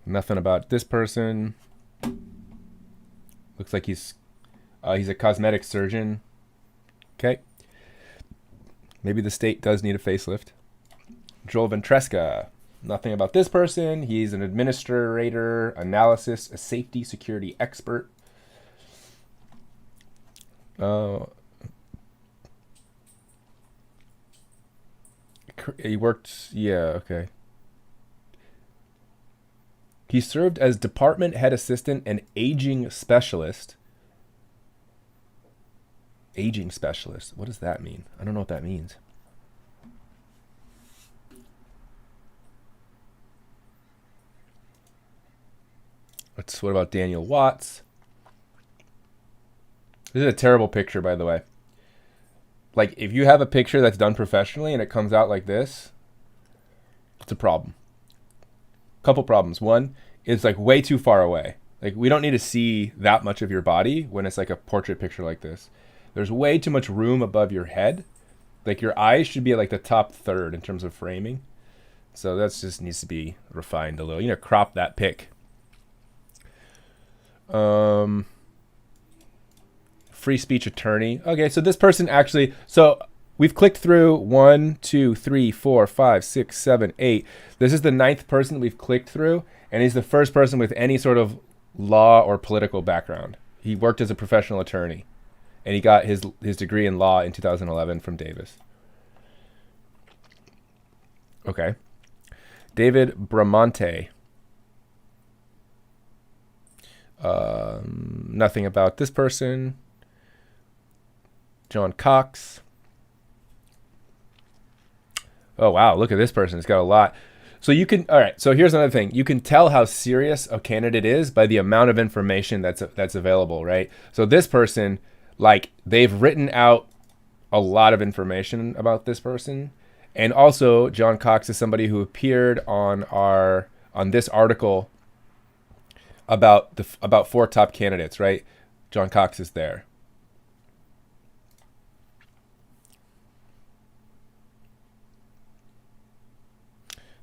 Nothing about this person. Looks like he's a cosmetic surgeon. Okay. Maybe the state does need a facelift. Joel Ventresca. Nothing about this person. He's an administrator, analysis, a safety security expert. He worked, yeah, okay. He served as department head assistant and aging specialist. Aging specialist. What does that mean? I don't know what that means. What about Daniel Watts? This is a terrible picture, by the way. Like, if you have a picture that's done professionally and it comes out like this, it's a problem. Couple problems. One, it's like way too far away. Like, we don't need to see that much of your body when it's like a portrait picture like this. There's way too much room above your head. Like, your eyes should be at like the top third in terms of framing. So that's just needs to be refined a little. You know, crop that pic. Free speech attorney. Okay, so this person actually, so we've clicked through 1, 2, 3, 4, 5, 6, 7, 8. This is the 9th person we've clicked through, and he's the first person with any sort of law or political background. He worked as a professional attorney, and he got his degree in law in 2011 from Davis. Okay. David Bramante. Nothing about this person. John Cox. Oh, wow. Look at this person. It's got a lot. So you can, all right. So here's another thing. You can tell how serious a candidate is by the amount of information that's available, right? So this person, like, they've written out a lot of information about this person. And also, John Cox is somebody who appeared on this article about 4 top candidates, right? John Cox is there.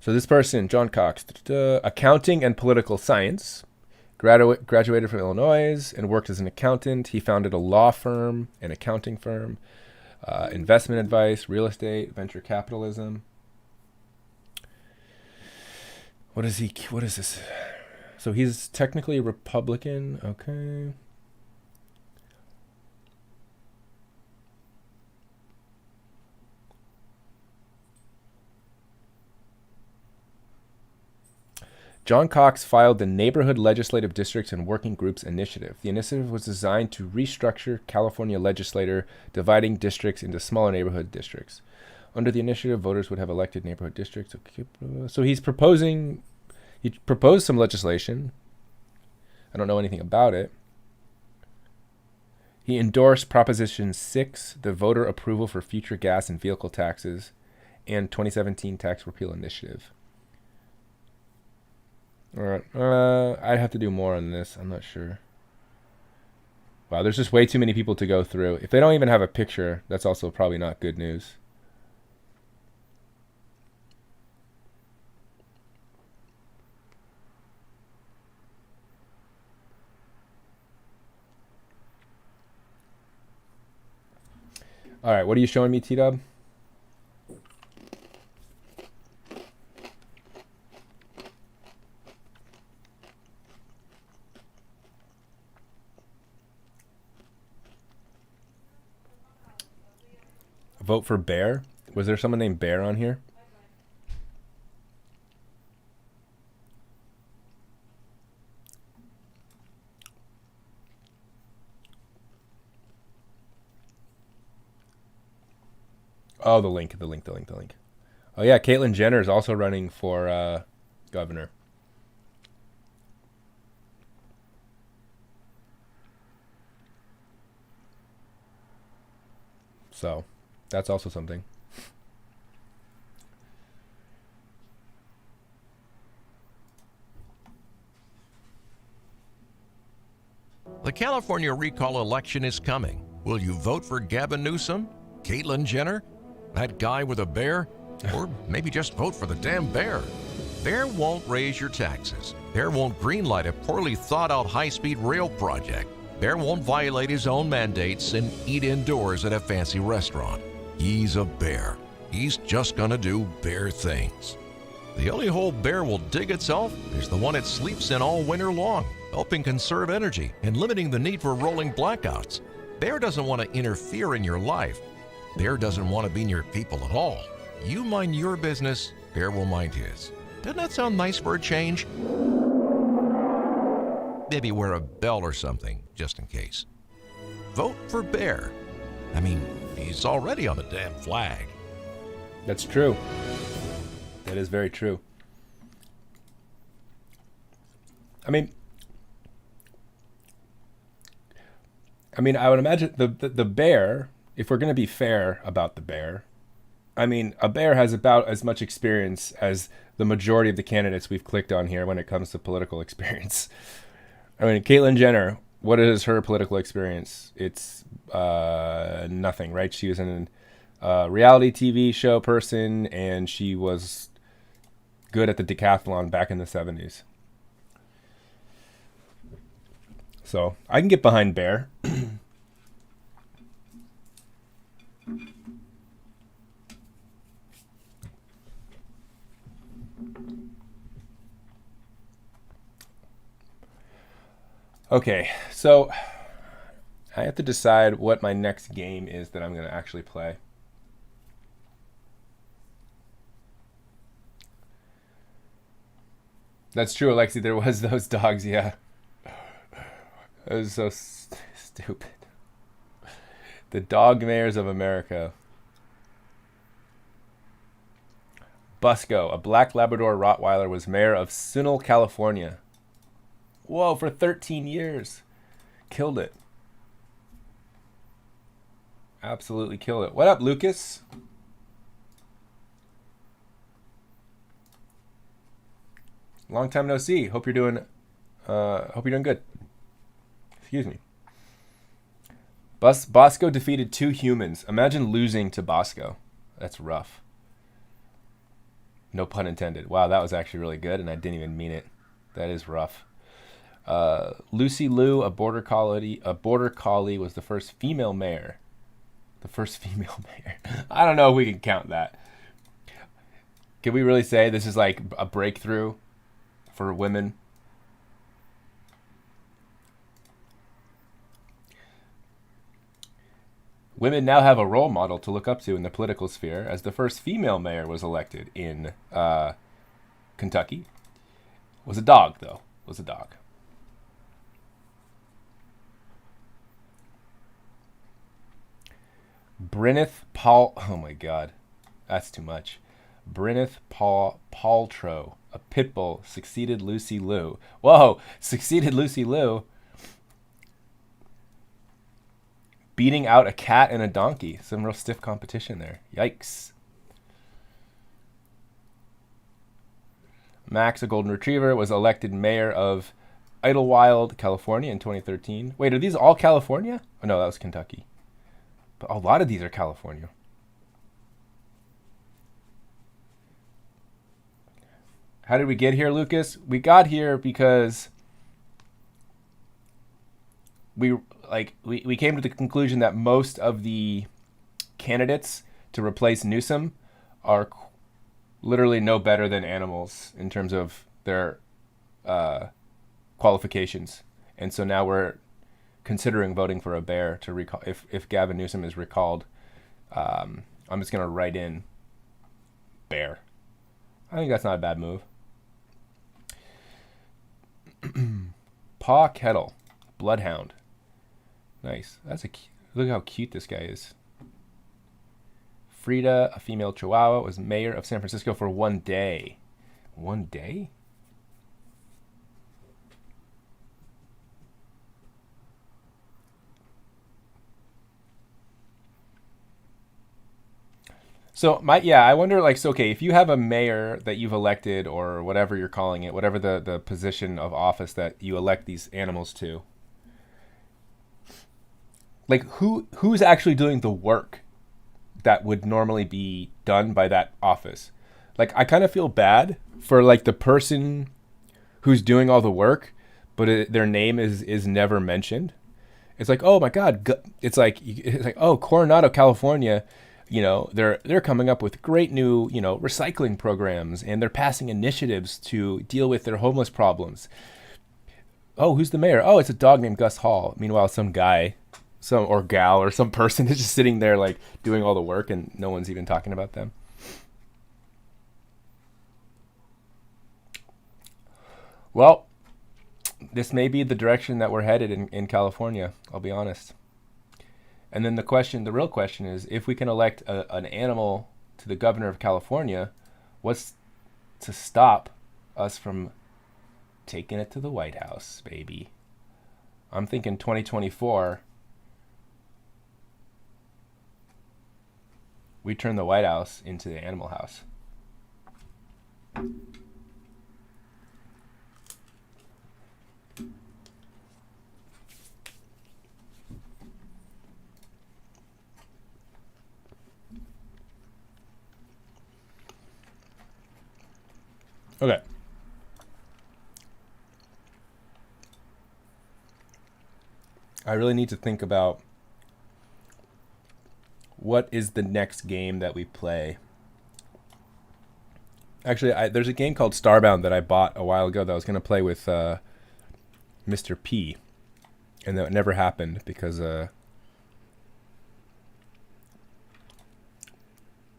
So this person, John Cox, accounting and political science, graduated from Illinois and worked as an accountant. He founded a law firm, an accounting firm, investment advice, real estate, venture capitalism. What is this? So he's technically a Republican. Okay. John Cox filed the Neighborhood Legislative Districts and Working Groups Initiative. The initiative was designed to restructure California legislature, dividing districts into smaller neighborhood districts. Under the initiative, voters would have elected neighborhood districts. So he proposed some legislation. I don't know anything about it. He endorsed Proposition 6, the voter approval for future gas and vehicle taxes, and 2017 tax repeal initiative. All right. I'd have to do more on this. I'm not sure. Wow, there's just way too many people to go through. If they don't even have a picture, that's also probably not good news. All right, what are you showing me, T-Dub? Vote for Bear? Was there someone named Bear on here? Oh, the link. Oh, yeah, Caitlyn Jenner is also running for governor. So, that's also something. The California recall election is coming. Will you vote for Gavin Newsom? Caitlyn Jenner? That guy with a bear? Or maybe just vote for the damn bear. Bear won't raise your taxes. Bear won't greenlight a poorly thought out high-speed rail project. Bear won't violate his own mandates and eat indoors at a fancy restaurant. He's a bear. He's just gonna do bear things. The only hole Bear will dig itself is the one it sleeps in all winter long, helping conserve energy and limiting the need for rolling blackouts. Bear doesn't want to interfere in your life. Bear doesn't want to be near people at all. You mind your business, Bear will mind his. Doesn't that sound nice for a change? Maybe wear a bell or something, just in case. Vote for Bear. I mean, he's already on the damn flag. That's true. That is very true. I mean, I would imagine the bear, if we're going to be fair about the bear, I mean, a bear has about as much experience as the majority of the candidates we've clicked on here when it comes to political experience. I mean, Caitlyn Jenner, what is her political experience? It's nothing, right? She was in a reality TV show person, and she was good at the decathlon back in the 70s. So I can get behind Bear. Okay, so I have to decide what my next game is that I'm going to actually play. That's true, Alexi. There was those dogs, yeah. It was so stupid. The dog mayors of America. Busco, a black Labrador Rottweiler, was mayor of Sunol, California. Whoa, for 13 years. Killed it. Absolutely killed it. What up, Lucas? Long time no see. Hope you're doing good. Excuse me. Bosco defeated 2 humans. Imagine losing to Bosco. That's rough. No pun intended. Wow, that was actually really good, and I didn't even mean it. That is rough. Lucy Liu, a border collie, was the first female mayor. The first female mayor. I don't know if we can count that. Can we really say this is like a breakthrough for women? Women now have a role model to look up to in the political sphere, as the first female mayor was elected in Kentucky. Was a dog, though. Was a dog. Bryneth Paul. Oh my God, that's too much. Bryneth Paltrow, a pit bull, succeeded Lucy Liu. Whoa, succeeded Lucy Liu. Beating out a cat and a donkey. Some real stiff competition there. Yikes. Max, a golden retriever, was elected mayor of Idlewild, California in 2013. Wait, are these all California? Oh, no, that was Kentucky. But a lot of these are California. How did we get here, Lucas? We got here because we came to the conclusion that most of the candidates to replace Newsom are literally no better than animals in terms of their qualifications. And so now we're considering voting for a bear to recall. If Gavin Newsom is recalled, I'm just going to write in bear. I think that's not a bad move. Paw Kettle, Bloodhound. Nice. Look how cute this guy is. Frida, a female Chihuahua, was mayor of San Francisco for 1 day. 1 day? So I wonder, okay, if you have a mayor that you've elected, or whatever you're calling it, whatever the position of office that you elect these animals to, like who's actually doing the work that would normally be done by that office? Like, I kind of feel bad for like the person who's doing all the work, but their name is never mentioned. It's like, oh my God, it's like oh, Coronado, California. They're coming up with great new, recycling programs, and they're passing initiatives to deal with their homeless problems. Oh, who's the mayor? Oh, it's a dog named Gus Hall. Meanwhile, some guy, or gal, or some person is just sitting there like doing all the work, and no one's even talking about them. Well, this may be the direction that we're headed in California, I'll be honest. And then the real question is, if we can elect an animal to the governor of California, what's to stop us from taking it to the White House, baby? I'm thinking 2024, we turn the White House into the Animal House. Okay. I really need to think about what is the next game that we play. Actually, there's a game called Starbound that I bought a while ago that I was going to play with Mr. P. and that never happened because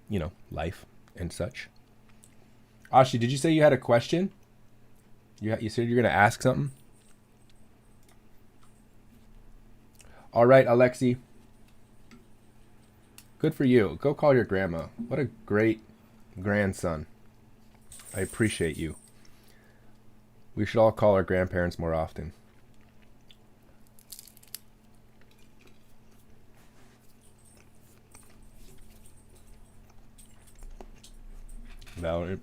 you know, life and such. Ashi, did you say you had a question? You said you're gonna ask something. All right, Alexi. Good for you. Go call your grandma. What a great grandson. I appreciate you. We should all call our grandparents more often. Valorant.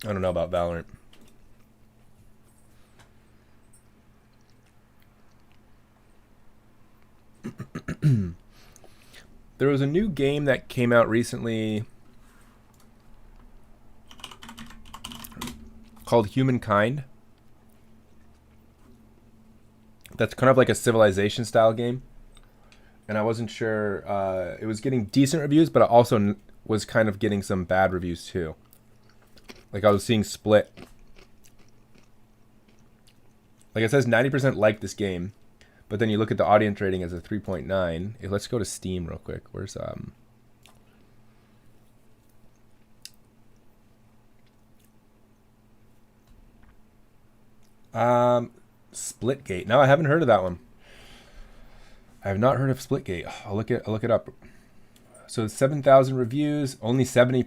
I don't know about Valorant. There was a new game that came out recently called Humankind. That's kind of like a Civilization style game. And I wasn't sure. It was getting decent reviews, but I also was kind of getting some bad reviews too. Like I was seeing split. Like it says 90% like this game, but then you look at the audience rating as a 3.9. Let's go to Steam real quick. Where's Splitgate. No, I haven't heard of that one. I have not heard of Splitgate. I'll look it up. So 7,000 reviews, only 70%.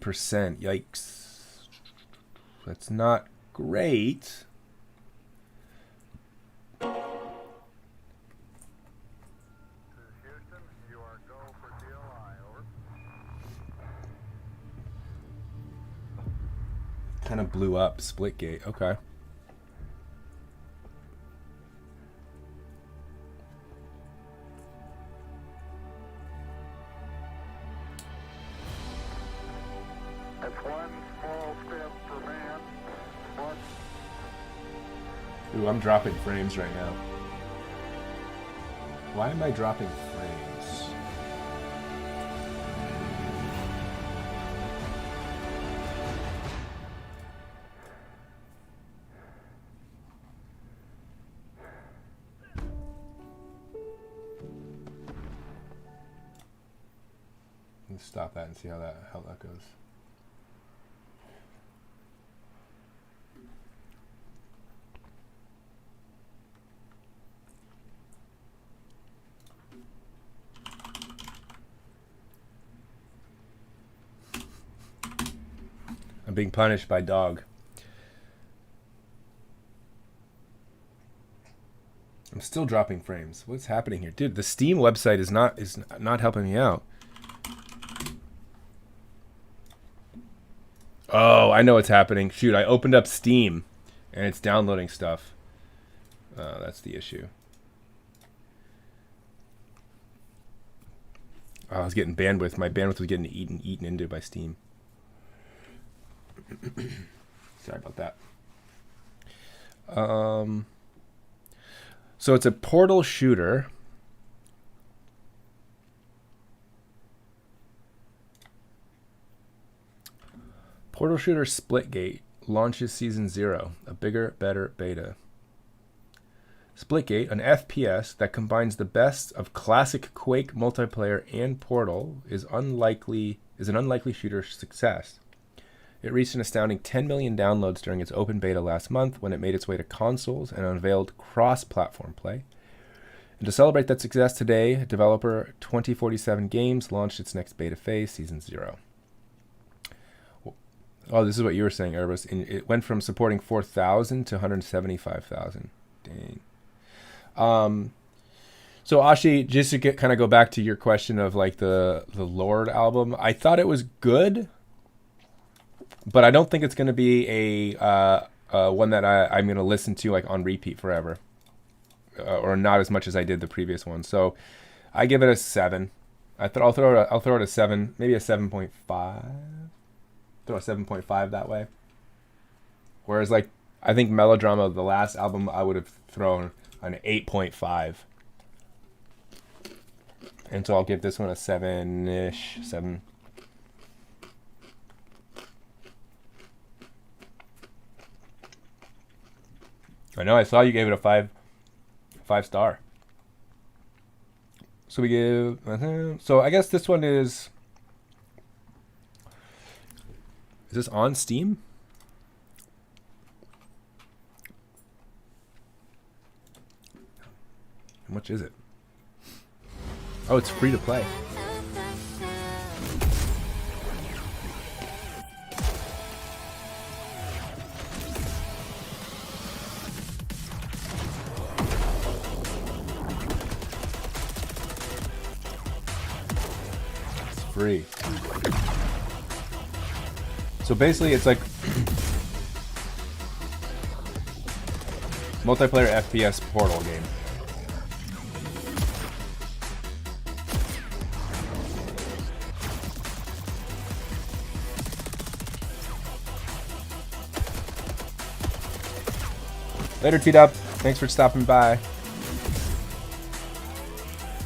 Yikes. That's not great. Kind of blew up. Splitgate. Okay. Ooh, I'm dropping frames right now. Why am I dropping frames? Let's stop that and see how that goes. I'm being punished by dog. I'm still dropping frames. What's happening here? Dude, the Steam website is not helping me out. Oh, I know what's happening. Shoot, I opened up Steam and it's downloading stuff. That's the issue. Oh, I was getting bandwidth. My bandwidth was getting eaten into by Steam. Sorry about that. So it's a portal shooter. Portal shooter Splitgate launches season 0, a bigger, better beta. Splitgate, an FPS that combines the best of classic Quake multiplayer and Portal, is an unlikely shooter success. It reached an astounding 10 million downloads during its open beta last month when it made its way to consoles and unveiled cross-platform play. And to celebrate that success today, developer 2047 Games launched its next beta phase, Season 0. Oh, this is what you were saying, Erebus. It went from supporting 4,000 to 175,000. Dang. So Ashi, just to go back to your question of like the Lord album, I thought it was good. But I don't think it's going to be a one that I'm going to listen to like on repeat forever, or not as much as I did the previous one. So I give it a 7. I'll throw it a 7, maybe a 7.5. Throw a 7.5 that way. Whereas like I think Melodrama, the last album, I would have thrown an 8.5. And so I'll give this one a 7-ish, 7. I know, I saw you gave it a 5. 5-star. So we give. So I guess this one is. Is this on Steam? How much is it? Oh, it's free to play. It's free. So basically, it's like multiplayer FPS Portal game. Later, T-Dub. Thanks for stopping by.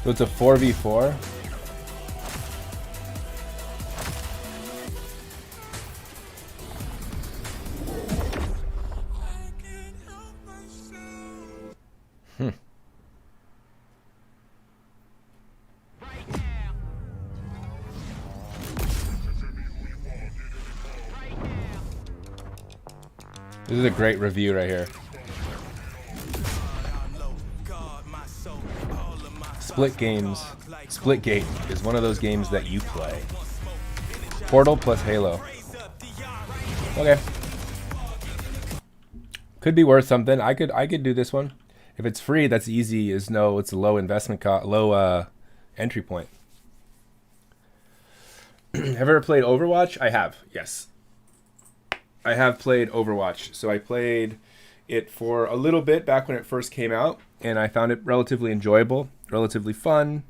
So it's a 4v4. This is a great review right here. Splitgate is one of those games that you play. Portal plus Halo. Okay. Could be worth something. I could do this one. If it's free, that's easy. It's a low investment low entry point. Have you ever played Overwatch? I have. Yes. I have played Overwatch. So I played it for a little bit back when it first came out, and I found it relatively enjoyable, relatively fun.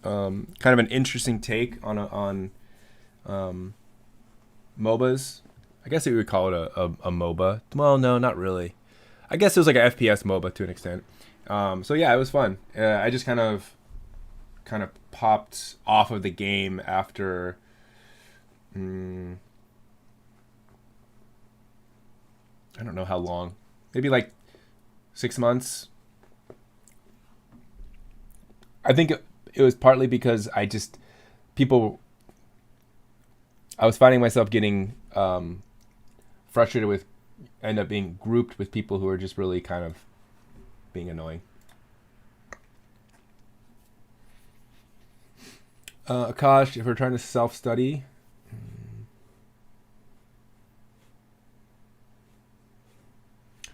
Kind of an interesting take on MOBAs. I guess you would call it a MOBA. Well, no, not really. I guess it was like an FPS MOBA to an extent. So yeah, it was fun. I just kind of popped off of the game after. I don't know how long. Maybe like 6 months. I think it was partly because I was finding myself getting frustrated with, end up being grouped with people who are just really kind of being annoying. Akash, if we're trying to self-study.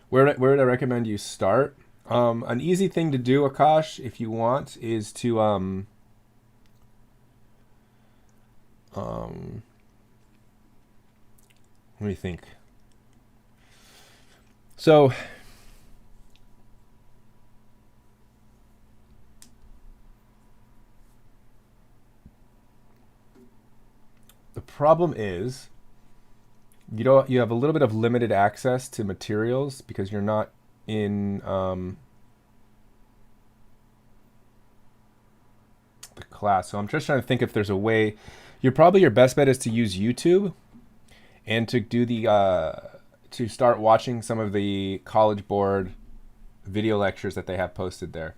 Where would I recommend you start? An easy thing to do, Akash, if you want, is to let me think. So the problem is you have a little bit of limited access to materials because you're not in the class. So I'm just trying to think if there's a way. Your best bet is to use YouTube and to do to start watching some of the College Board video lectures that they have posted there.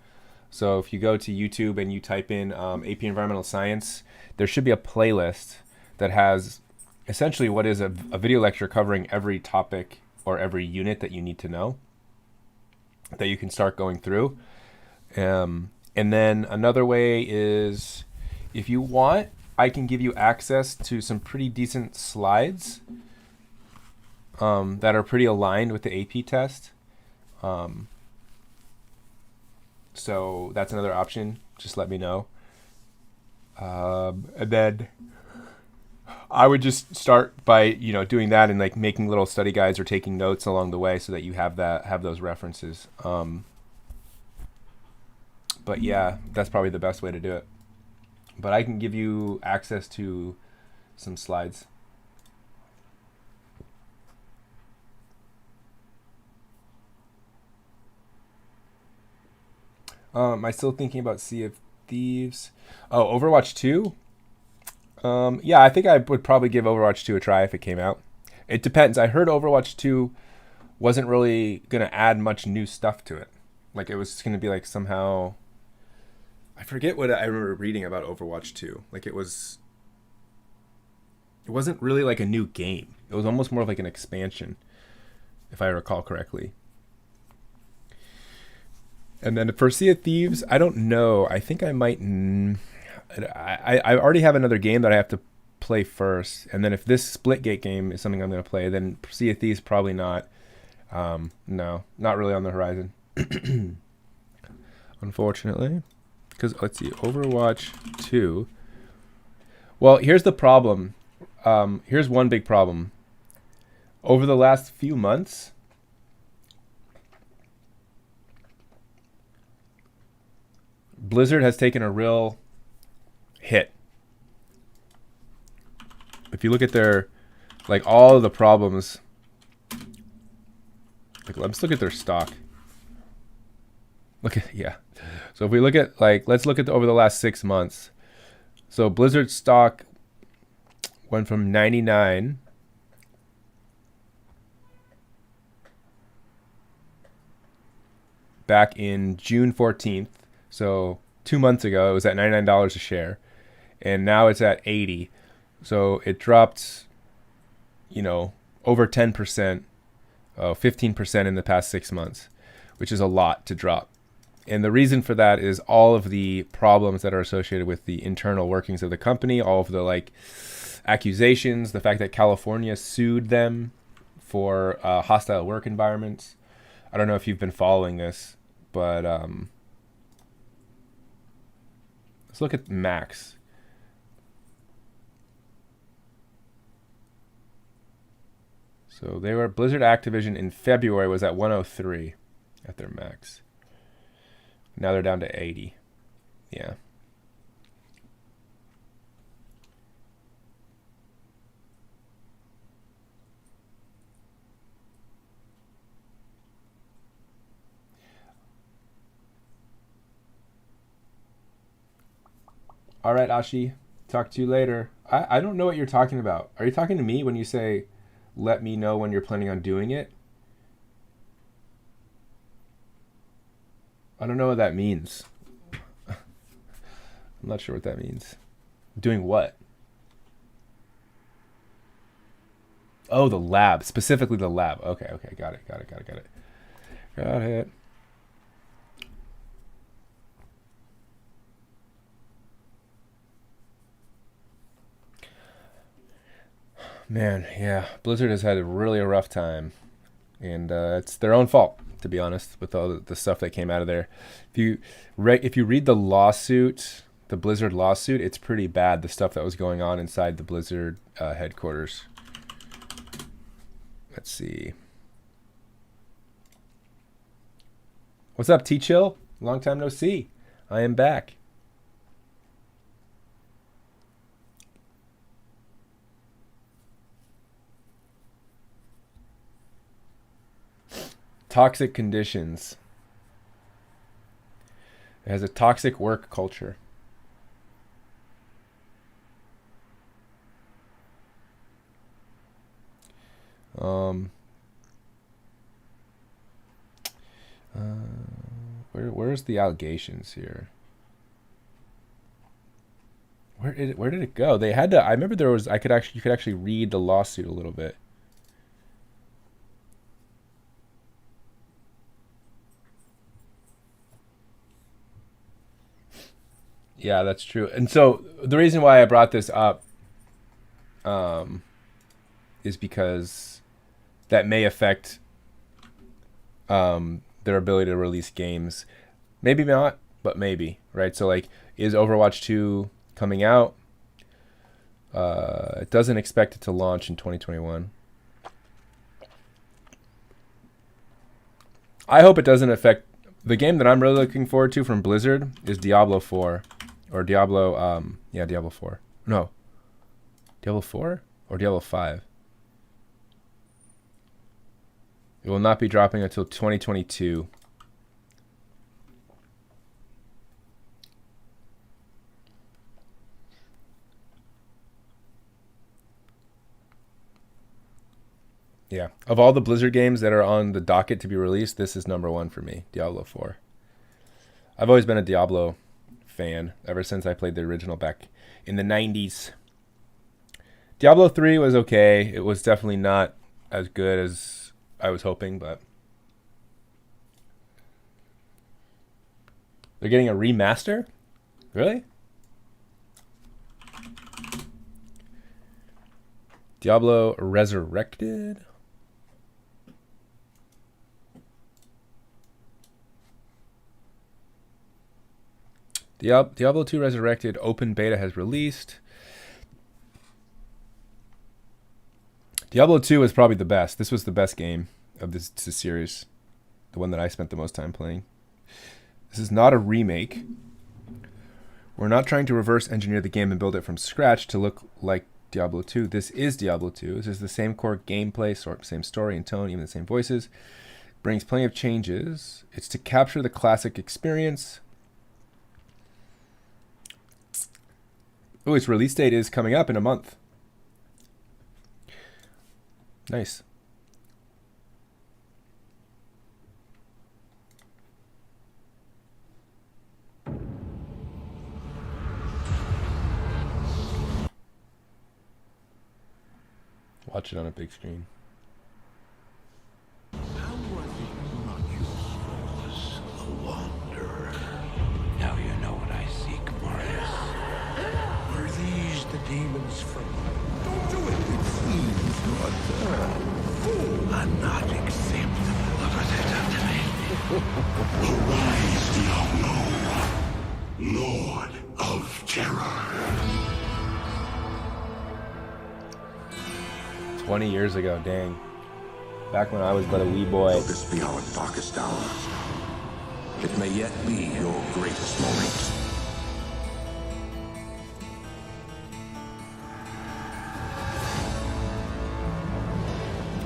So if you go to YouTube and you type in AP Environmental Science, there should be a playlist that has essentially what is a video lecture covering every topic or every unit that you need to know that you can start going through. And then another way is, if you want, I can give you access to some pretty decent slides that are pretty aligned with the AP test. So that's another option. Just let me know. And then I would just start by, doing that and like making little study guides or taking notes along the way so that you have those references. But yeah, that's probably the best way to do it. But I can give you access to some slides. Am I still thinking about Sea of Thieves? Oh, Overwatch 2? Yeah, I think I would probably give Overwatch 2 a try if it came out. It depends. I heard Overwatch 2 wasn't really going to add much new stuff to it. Like it was going to be like somehow, I forget what I remember reading about Overwatch 2. Like it wasn't really like a new game. It was almost more of like an expansion, if I recall correctly. And then for Sea of Thieves, I don't know. I think I might. I already have another game that I have to play first, and then if this Splitgate game is something I'm going to play, then Sea of Thieves probably not. No, not really on the horizon, unfortunately. Because let's see, Overwatch 2. Well, here's the problem. Here's one big problem. Over the last few months, Blizzard has taken a real hit. If you look at their, like, all of the problems, like, let's look at their stock. Look at, yeah. So if we look at, like, let's look at over the last 6 months. So Blizzard stock went from 99 back in June 14th. So 2 months ago, it was at $99 a share. And now it's at 80. So it dropped, over 10%, 15% in the past 6 months, which is a lot to drop. And the reason for that is all of the problems that are associated with the internal workings of the company, all of the accusations, the fact that California sued them for hostile work environments. I don't know if you've been following this, but let's look at Max. So they were Blizzard Activision in February was at 103 at their max. Now they're down to 80. Yeah. All right, Ashi. Talk to you later. I don't know what you're talking about. Are you talking to me when you say, let me know when you're planning on doing it? I don't know what that means. I'm not sure what that means. Doing what? Oh, the lab. Specifically the lab. Okay. Got it. Got it. Man, yeah. Blizzard has had really a rough time. And it's their own fault, to be honest, with all the stuff that came out of there. If you read the lawsuit, the Blizzard lawsuit, it's pretty bad, the stuff that was going on inside the Blizzard headquarters. Let's see. What's up, T-Chill? Long time no see. I am back. Toxic conditions. It has a toxic work culture. Where's the allegations here? Where did it go? They had to. I remember you could actually read the lawsuit a little bit. Yeah, that's true. And so the reason why I brought this up is because that may affect their ability to release games. Maybe not, but maybe, right? So is Overwatch 2 coming out? It doesn't expect it to launch in 2021. I hope it doesn't affect the game that I'm really looking forward to from Blizzard is Diablo 4. Or Diablo, Diablo 4. No. Diablo 4 or Diablo 5? It will not be dropping until 2022. Yeah. Of all the Blizzard games that are on the docket to be released, this is number one for me, Diablo 4. I've always been a Diablo fan ever since I played the original back in the 90s. Diablo 3 was okay. It was definitely not as good as I was hoping, but they're getting a remaster? Really? Diablo Resurrected? Diablo 2 Resurrected open beta has released. Diablo 2 is probably the best. This was the best game of this series. The one that I spent the most time playing. This is not a remake. We're not trying to reverse engineer the game and build it from scratch to look like Diablo 2. This is Diablo 2. This is the same core gameplay, same story and tone, even the same voices. Brings plenty of changes. It's to capture the classic experience. Oh, its release date is coming up in a month. Nice. Watch it on a big screen. How was it not your cause, a wanderer? Now you know what I seek, Marius. Were these the demons from... Don't do it! It seems not not acceptable. What was it done to me? Arise, Diablo, Lord of Terror. 20 years ago, dang. Back when I was but a wee boy. Though this be our darkest hour, it may yet be your greatest moment.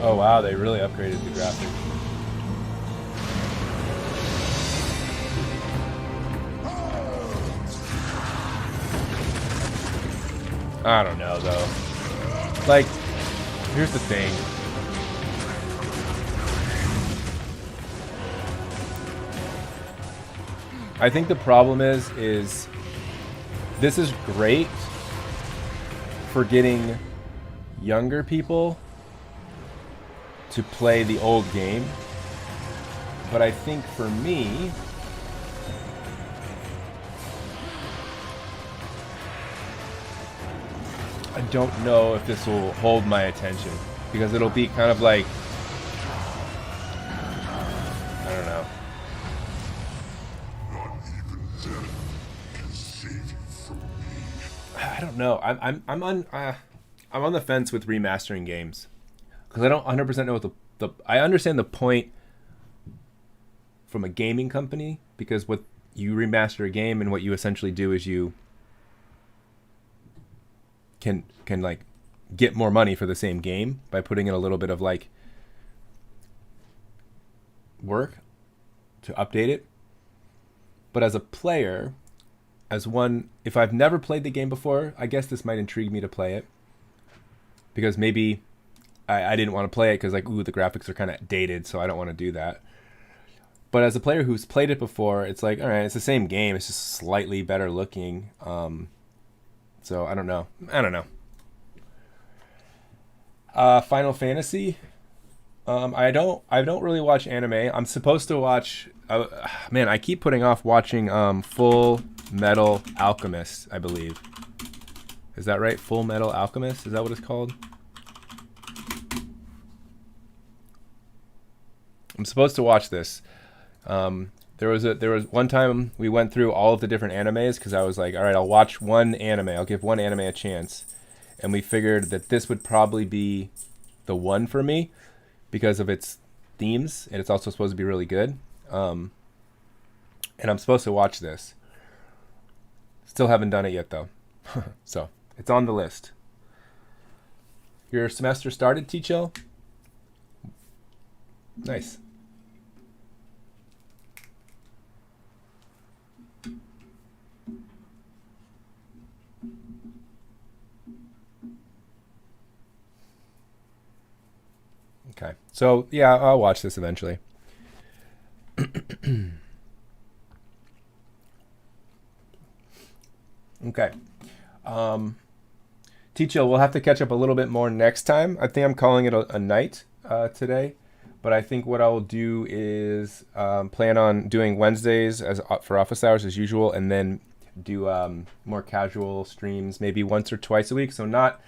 Oh wow, they really upgraded the graphics. I don't know though. Like, here's the thing. I think the problem is this is great for getting younger people to play the old game, but I think for me, I don't know if this will hold my attention, because it'll be kind of like, I don't know. Not even death can save you from me. I don't know. I'm on the fence with remastering games, because I don't 100% know what I understand the point from a gaming company, because what you remaster a game and what you essentially do is you can like get more money for the same game by putting in a little bit of like work to update it. But as a player, if I've never played the game before, I guess this might intrigue me to play it, because maybe I didn't want to play it because like, ooh, the graphics are kind of dated, so I don't want to do that. But as a player who's played it before, it's like, all right, it's the same game, it's just slightly better looking. So I don't know. Final Fantasy. I don't really watch anime. I'm supposed to watch. Man, I keep putting off watching Full Metal Alchemist, I believe. Is that right? Full Metal Alchemist? Is that what it's called? I'm supposed to watch this. There was one time we went through all of the different animes, because I was like, all right, I'll watch one anime. I'll give one anime a chance. And we figured that this would probably be the one for me because of its themes, and it's also supposed to be really good. And I'm supposed to watch this. Still haven't done it yet, though. So it's on the list. Your semester started, T-Chill? Nice. Okay. So, yeah, I'll watch this eventually. Okay. T-Chill, we'll have to catch up a little bit more next time. I think I'm calling it a night today. But I think what I'll do is plan on doing Wednesdays as for office hours as usual, and then do more casual streams maybe once or twice a week. So not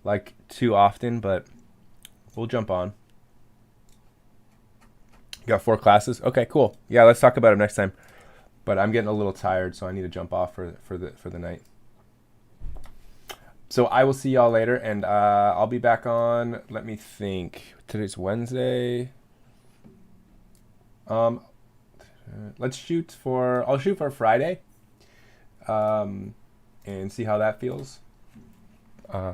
like too often, but we'll jump on. You got 4 classes? Okay, cool. Yeah, let's talk about it next time. But I'm getting a little tired, so I need to jump off for the night. So I will see y'all later, and I'll be back on. Let me think. Today's Wednesday. I'll shoot for Friday, and see how that feels.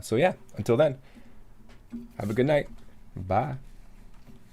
So yeah, until then, have a good night. Bye.